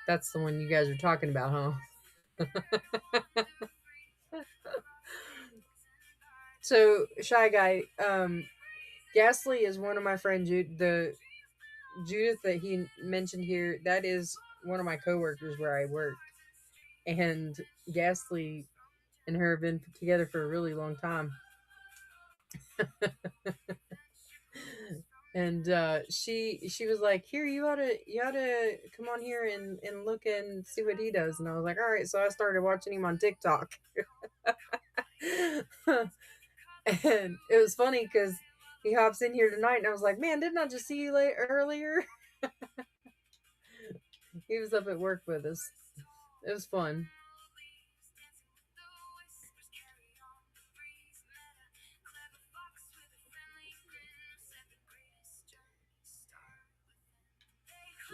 C: That's the one you guys are talking about, huh? So, Shy Guy, Ghastly is one of my friends, the Judith that he mentioned here. That is one of my coworkers where I work. And Ghastly and her have been together for a really long time. And she was like, here, you ought to come on here and look and see what he does. And I was like, all right. So I started watching him on TikTok. And it was funny because he hops in here tonight and I was like, man, didn't I just see you late earlier? He was up at work with us. It was fun.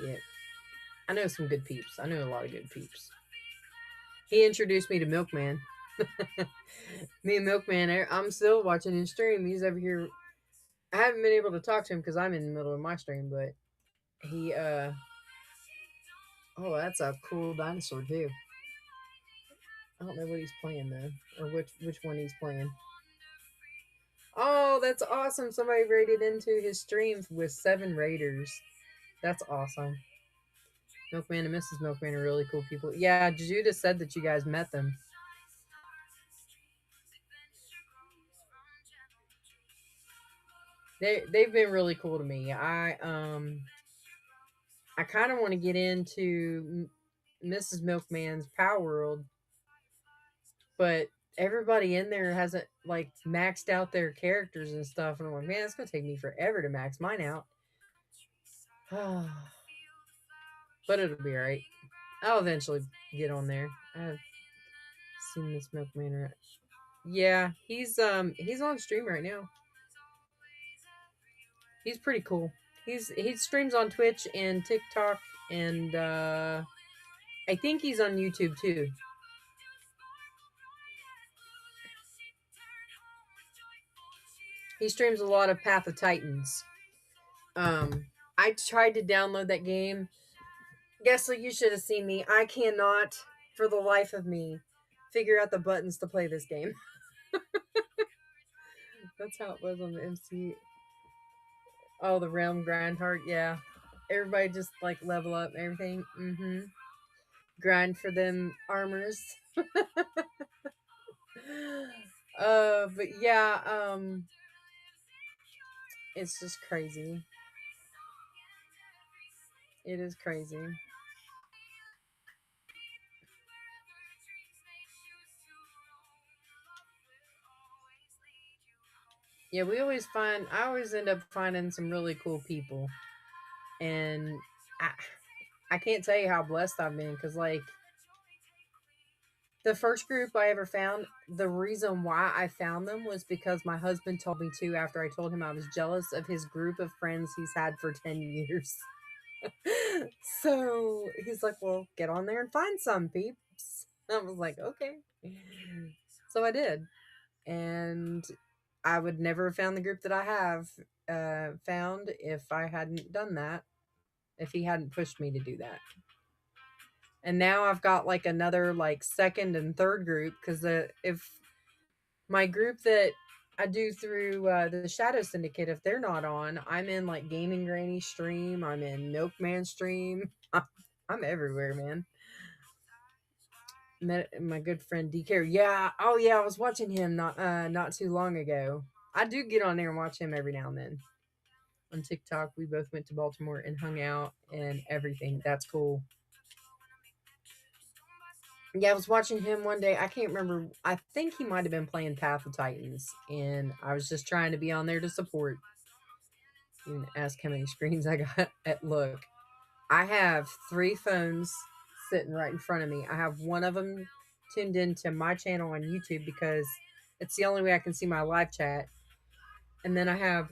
C: Yeah. I know some good peeps. I know a lot of good peeps. He introduced me to Milkman. Me and Milkman, I'm still watching his stream. He's over here. I haven't been able to talk to him because I'm in the middle of my stream, but he, oh, that's a cool dinosaur, too. I don't know what he's playing, though, or which one he's playing. Oh, that's awesome. Somebody rated into his stream with 7 raiders. That's awesome. Milkman and Mrs. Milkman are really cool people. Yeah, Judah said that you guys met them. They've been really cool to me. I kind of want to get into Mrs. Milkman's Power World, but everybody in there hasn't like maxed out their characters and stuff, and I'm like, man, it's gonna take me forever to max mine out. But it'll be alright. I'll eventually get on there. I've seen this milkman. Yeah, he's on stream right now. He's pretty cool. He streams on Twitch and TikTok and I think he's on YouTube too. He streams a lot of Path of Titans. I tried to download that game. Gessler, you should have seen me. I cannot, for the life of me, figure out the buttons to play this game. That's how it was on the MC. Oh, the Realm Grindheart, yeah. Everybody just like level up and everything. Mm-hmm. Grind for them armors. But yeah, it's just crazy. It is crazy. Yeah, I always end up finding some really cool people. And I can't tell you how blessed I've been because, like, the first group I ever found, the reason why I found them was because my husband told me to after I told him I was jealous of his group of friends he's had for 10 years. So he's like, well, get on there and find some peeps. I was like, okay. So I did. And I would never have found the group that I have found if I hadn't done that, if he hadn't pushed me to do that. And now I've got like another like second and third group because if my group that I do through the Shadow Syndicate, if they're not on, I'm in like Gaming Granny stream, I'm in Milkman stream, I'm everywhere, man. Met my good friend DK. Yeah, oh yeah, I was watching him not too long ago. I do get on there and watch him every now and then. On TikTok, we both went to Baltimore and hung out and everything. That's cool. Yeah, I was watching him one day. I can't remember. I think he might have been playing Path of Titans, and I was just trying to be on there to support. You can ask how many screens I got. At look, I have 3 phones sitting right in front of me. I have one of them tuned into my channel on YouTube because it's the only way I can see my live chat, and then I have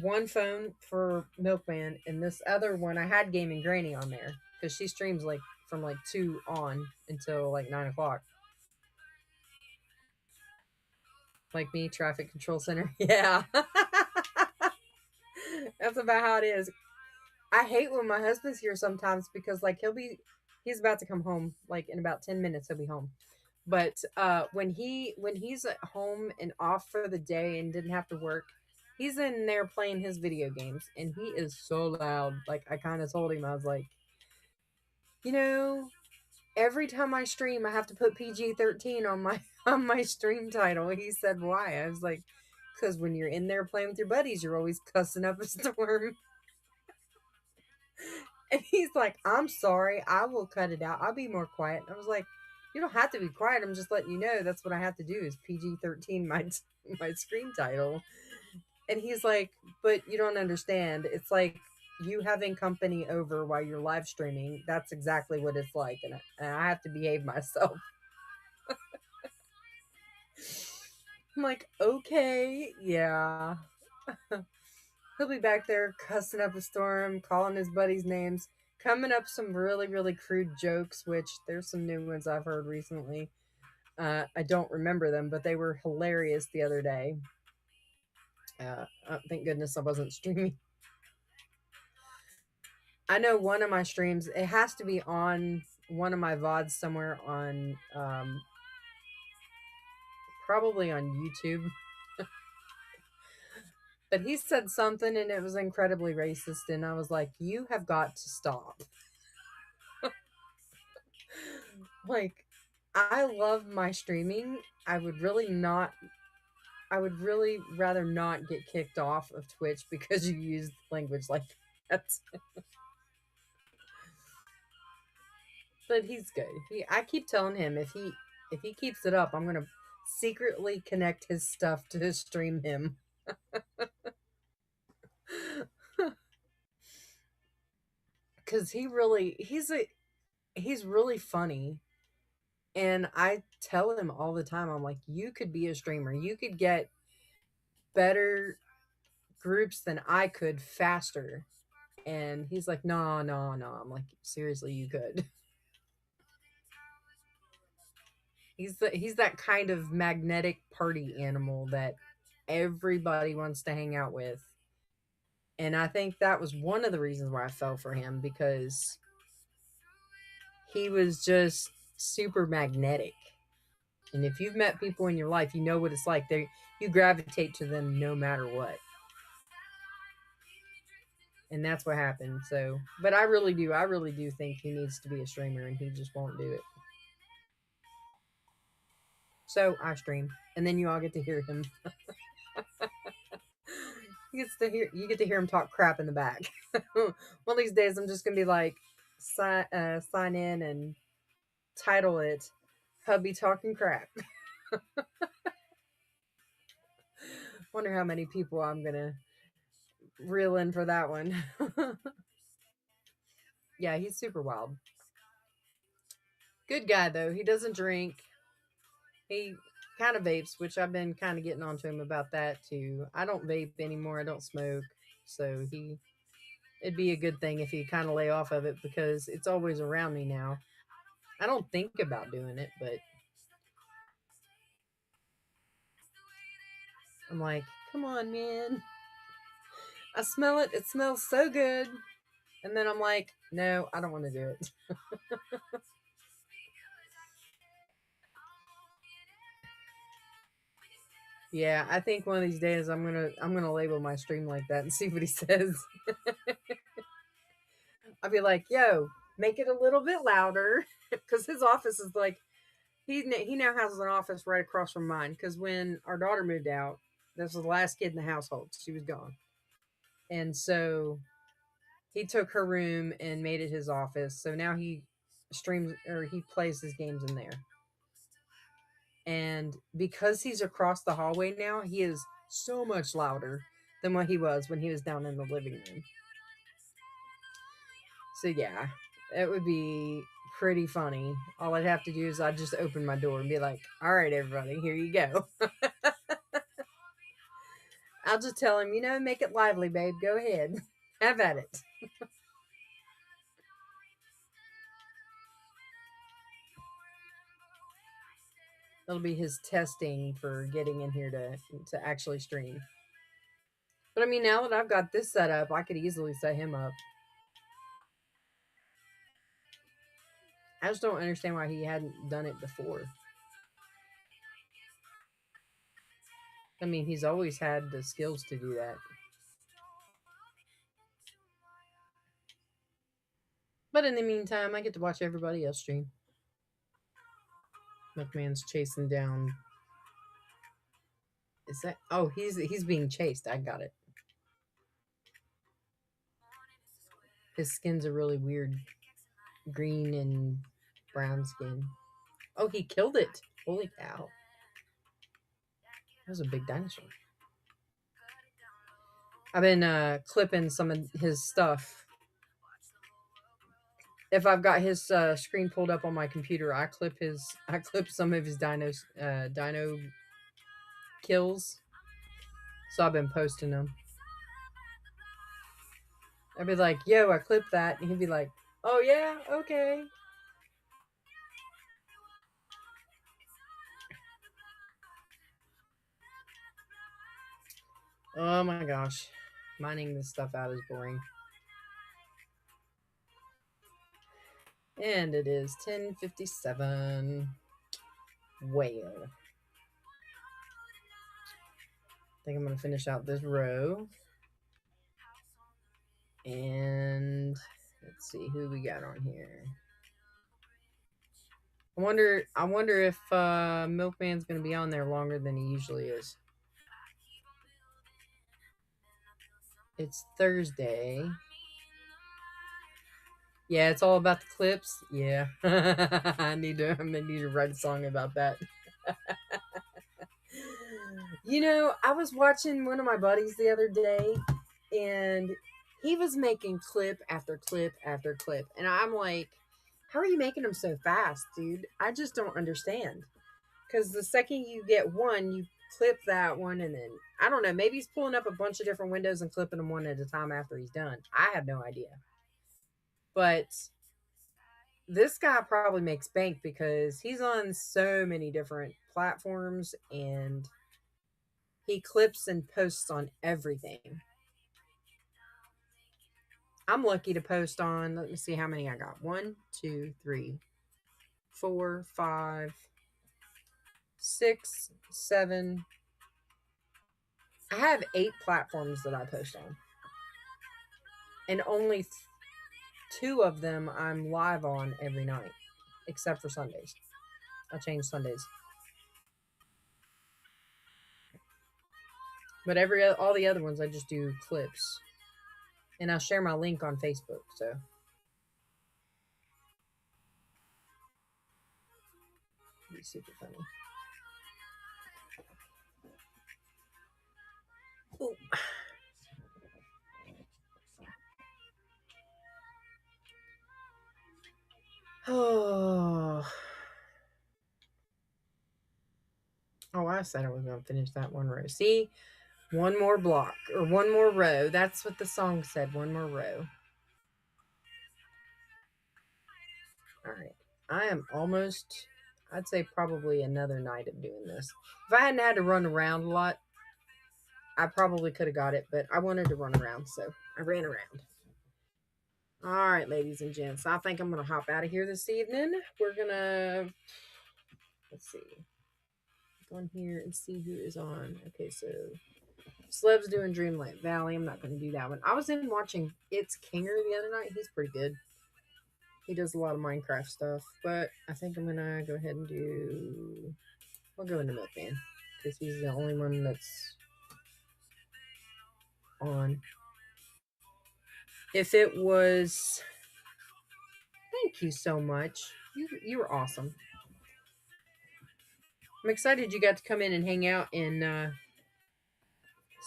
C: one phone for Milkman, and this other one I had Gaming Granny on there because she streams like from like 2 on until like 9 o'clock. Like me, traffic control center. Yeah. That's about how it is. I hate when my husband's here sometimes because like he's about to come home. Like in about 10 minutes he'll be home. But when he's at home and off for the day and didn't have to work, he's in there playing his video games and he is so loud. Like I kind of told him, I was like, you know, every time I stream I have to put PG-13 on my on my stream title. He said, why? I was like, because when you're in there playing with your buddies, you're always cussing up a storm. And he's like, I'm sorry, I will cut it out. I'll be more quiet. I was like, you don't have to be quiet. I'm just letting you know that's what I have to do is PG-13 my screen title. And he's like, but you don't understand. It's like you having company over while you're live streaming. That's exactly what it's like. And I have to behave myself. I'm like, okay, yeah. He'll be back there cussing up a storm, calling his buddies names, coming up some really, really crude jokes, which there's some new ones I've heard recently. I don't remember them, but they were hilarious the other day. Thank goodness I wasn't streaming. I know one of my streams, it has to be on one of my VODs somewhere on, probably on YouTube. But he said something and it was incredibly racist, and I was like, you have got to stop. Like, I love my streaming. I would really rather not get kicked off of Twitch because you use language like that. But he's good. I keep telling him if he keeps it up, I'm gonna secretly connect his stuff to stream him. because he's really funny, and I tell him all the time, I'm like, you could be a streamer, you could get better groups than I could faster. And he's like, no, no, no. I'm like, seriously, you could. He's that kind of magnetic party animal that everybody wants to hang out with. And I think that was one of the reasons why I fell for him, because he was just super magnetic. And if you've met people in your life, you know what it's like. You gravitate to them no matter what. And that's what happened. So, but I really do think he needs to be a streamer, and he just won't do it. So I stream, and then you all get to hear him. You get to hear him talk crap in the back. One of these days, I'm just gonna be like, sign in and title it "Hubby Talking Crap." Wonder how many people I'm gonna reel in for that one. Yeah, he's super wild. Good guy though. He doesn't drink. He kind of vapes, which I've been kind of getting onto him about that too. I don't vape anymore. I don't smoke, so it'd be a good thing if he kind of lay off of it, because it's always around me now. I don't think about doing it, but I'm like, come on, man. I smell it. It smells so good. And then I'm like, no, I don't want to do it. Yeah, I think one of these days I'm gonna label my stream like that and see what he says. I'll be like, yo, make it a little bit louder, because his office is like, he now has an office right across from mine, because when our daughter moved out, this was the last kid in the household. She was gone. And so he took her room and made it his office. So now he streams, or he plays his games in there. And because he's across the hallway now, he is so much louder than what he was when he was down in the living room. So yeah, it would be pretty funny. All I'd have to do is I'd just open my door and be like, all right, everybody, here you go. I'll just tell him, make it lively, babe. Go ahead. Have at it. That'll be his testing for getting in here to actually stream. But I mean, now that I've got this set up, I could easily set him up. I just don't understand why he hadn't done it before. I mean, he's always had the skills to do that. But in the meantime, I get to watch everybody else stream. Milkman's chasing down. Is that? Oh, he's being chased. I got it. His skin's a really weird green and brown skin. Oh, he killed it. Holy cow. That was a big dinosaur. I've been clipping some of his stuff. If I've got his screen pulled up on my computer, I clip some of his dino kills. So I've been posting them. I'd be like, yo, I clipped that. And he'd be like, oh yeah, okay. Oh my gosh. Mining this stuff out is boring. And it is 10:57. Well. I think I'm going to finish out this row. And let's see who we got on here. I wonder if Milkman's going to be on there longer than he usually is. It's Thursday. Yeah, it's all about the clips. Yeah. I need to write a song about that. I was watching one of my buddies the other day, and He was making clip after clip after clip. And I'm like, how are you making them so fast, dude? I just don't understand. Because the second you get one, you clip that one, and then I don't know, maybe he's pulling up a bunch of different windows and clipping them one at a time after he's done. I have no idea. But this guy probably makes bank because he's on so many different platforms and he clips and posts on everything. I'm lucky to post on, let me see how many I got. 1, 2, 3, 4, 5, 6, 7. I have 8 platforms that I post on. And only 2 of them I'm live on every night, except for Sundays. I change Sundays. But all the other ones I just do clips. And I'll share my link on Facebook, so it'll be super funny. Ooh. Oh. Oh, I said I was going to finish that one row. See? One more block or one more row. That's what the song said. One more row. All right. I am almost, I'd say probably another night of doing this. If I hadn't had to run around a lot, I probably could have got it, but I wanted to run around, so I ran around. All right, ladies and gents, I think I'm going to hop out of here this evening. We're going to, let's see, go on here and see who is on. Okay, so Slev's doing Dreamlight Valley. I'm not going to do that one. I was in watching It's Kinger the other night. He's pretty good. He does a lot of Minecraft stuff, but I think I'm going to go ahead and do, I'll go into Milkman because he's the only one that's on. If it was, thank you so much. You were awesome. I'm excited you got to come in and hang out and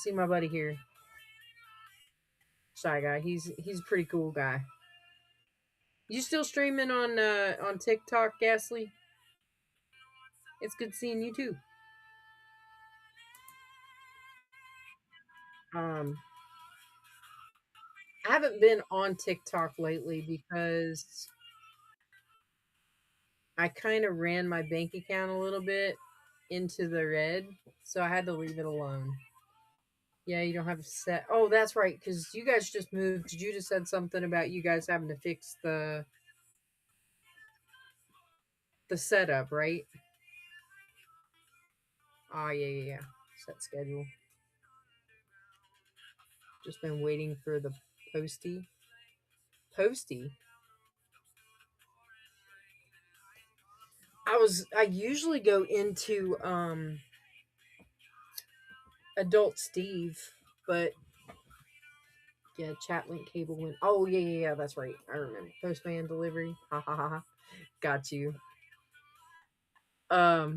C: see my buddy here. Shy Guy. He's a pretty cool guy. You still streaming on TikTok, Ghastly? It's good seeing you too. I haven't been on TikTok lately because I kind of ran my bank account a little bit into the red, so I had to leave it alone. Yeah, you don't have to set. Oh, that's right, because you guys just moved. Judah said something about you guys having to fix the setup, right? Oh, yeah. Set schedule. Just been waiting for the postie. Postie? I usually go into Adult Steve, but yeah, chat link cable went. Oh yeah, that's right. I remember. Postman delivery. Ha ha ha. Got you. Yeah,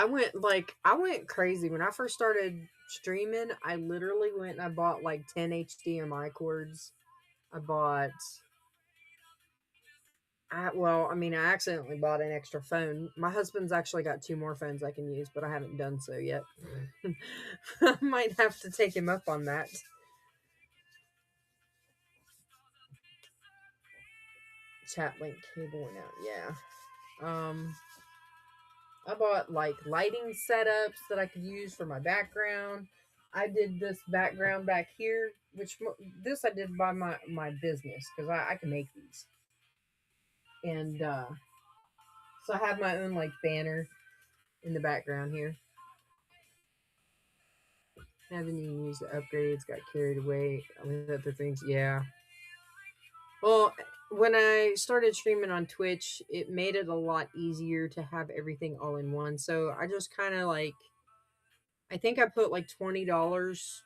C: I went crazy when I first started streaming. I literally went and I bought like 10 HDMI cords. I bought I accidentally bought an extra phone. My husband's actually got 2 more phones I can use, but I haven't done so yet. I might have to take him up on that. Chat link cable went out. Yeah. I bought like lighting setups that I could use for my background. I did this background back here, which this I did by my business because I can make these. And so I have my own like banner in the background here. Haven't even used the upgrades, got carried away with other things. Yeah. Well, when I started streaming on Twitch, it made it a lot easier to have everything all in one. So I just kind of like, I think I put like $20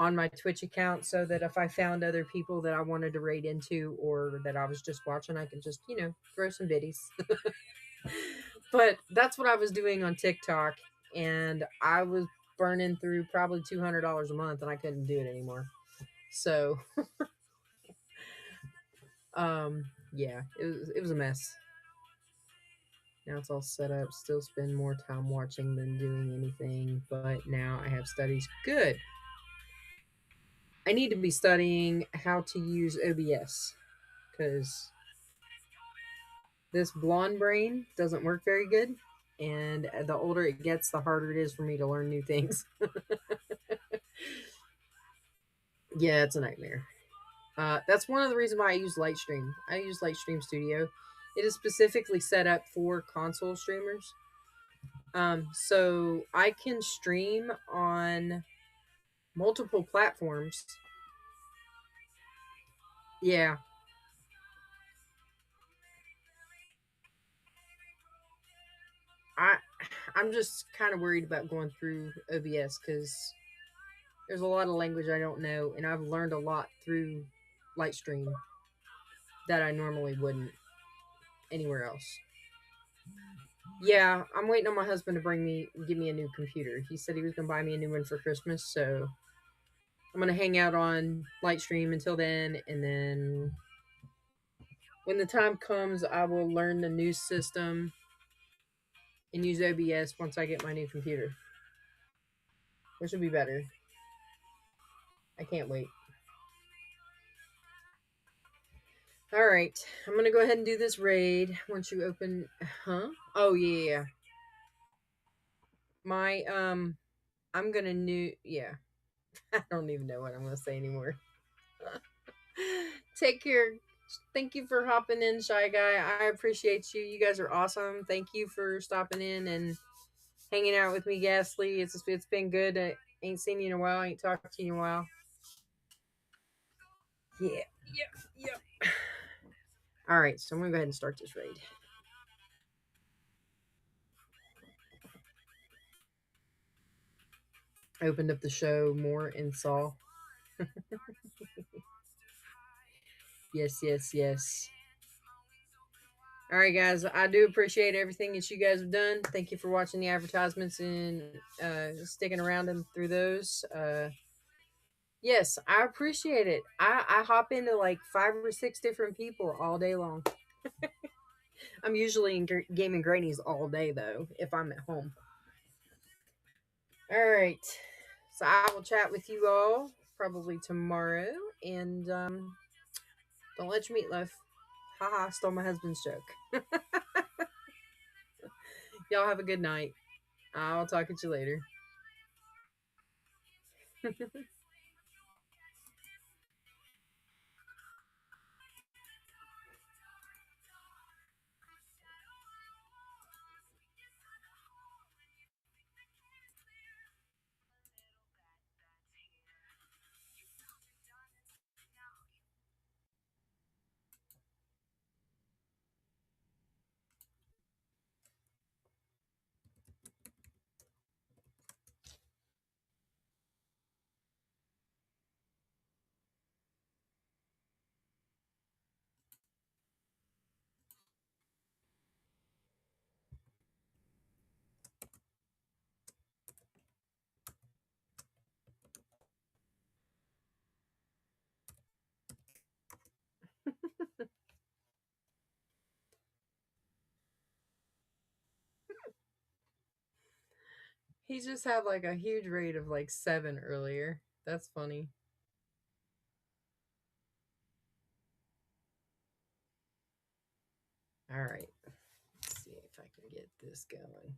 C: on my Twitch account so that if I found other people that I wanted to raid into or that I was just watching, I could just, throw some biddies. But that's what I was doing on TikTok. And I was burning through probably $200 a month, and I couldn't do it anymore. So, yeah, it was a mess. Now it's all set up. Still spend more time watching than doing anything, but now I have studies. Good. I need to be studying how to use OBS because this blonde brain doesn't work very good. And the older it gets, the harder it is for me to learn new things. Yeah, it's a nightmare. That's one of the reasons why I use Lightstream. I use Lightstream Studio. It is specifically set up for console streamers. So I can stream on multiple platforms. Yeah, I I'm just kind of worried about going through OBS because there's a lot of language I don't know, and I've learned a lot through Lightstream that I normally wouldn't anywhere else. Yeah, I'm waiting on my husband to give me a new computer. He said he was gonna buy me a new one for Christmas, so I'm gonna hang out on Lightstream until then, and then when the time comes, I will learn the new system and use OBS once I get my new computer, which will be better. I can't wait. All right, I'm gonna go ahead and do this raid once you open. Huh? Oh yeah. My I'm gonna new. Yeah, I don't even know what I'm gonna say anymore. Take care. Thank you for hopping in, Shy Guy. I appreciate you. You guys are awesome. Thank you for stopping in and hanging out with me, Ghastly. It's been good. I ain't seen you in a while. I ain't talked to you in a while. Yeah. Yep. All right, so I'm gonna go ahead and start this raid. I opened up the show more and saw. Yes, yes, yes. All right, guys. I do appreciate everything that you guys have done. Thank you for watching the advertisements and sticking around and through those. Yes, I appreciate it. I hop into like 5 or 6 different people all day long. I'm usually in gaming grannies all day though if I'm at home. All right, so I will chat with you all probably tomorrow, and don't let your meatloaf. Haha, stole my husband's joke. Y'all have a good night. I'll talk to you later. He just had like a huge rate of like 7 earlier. That's funny. All right. Let's see if I can get this going.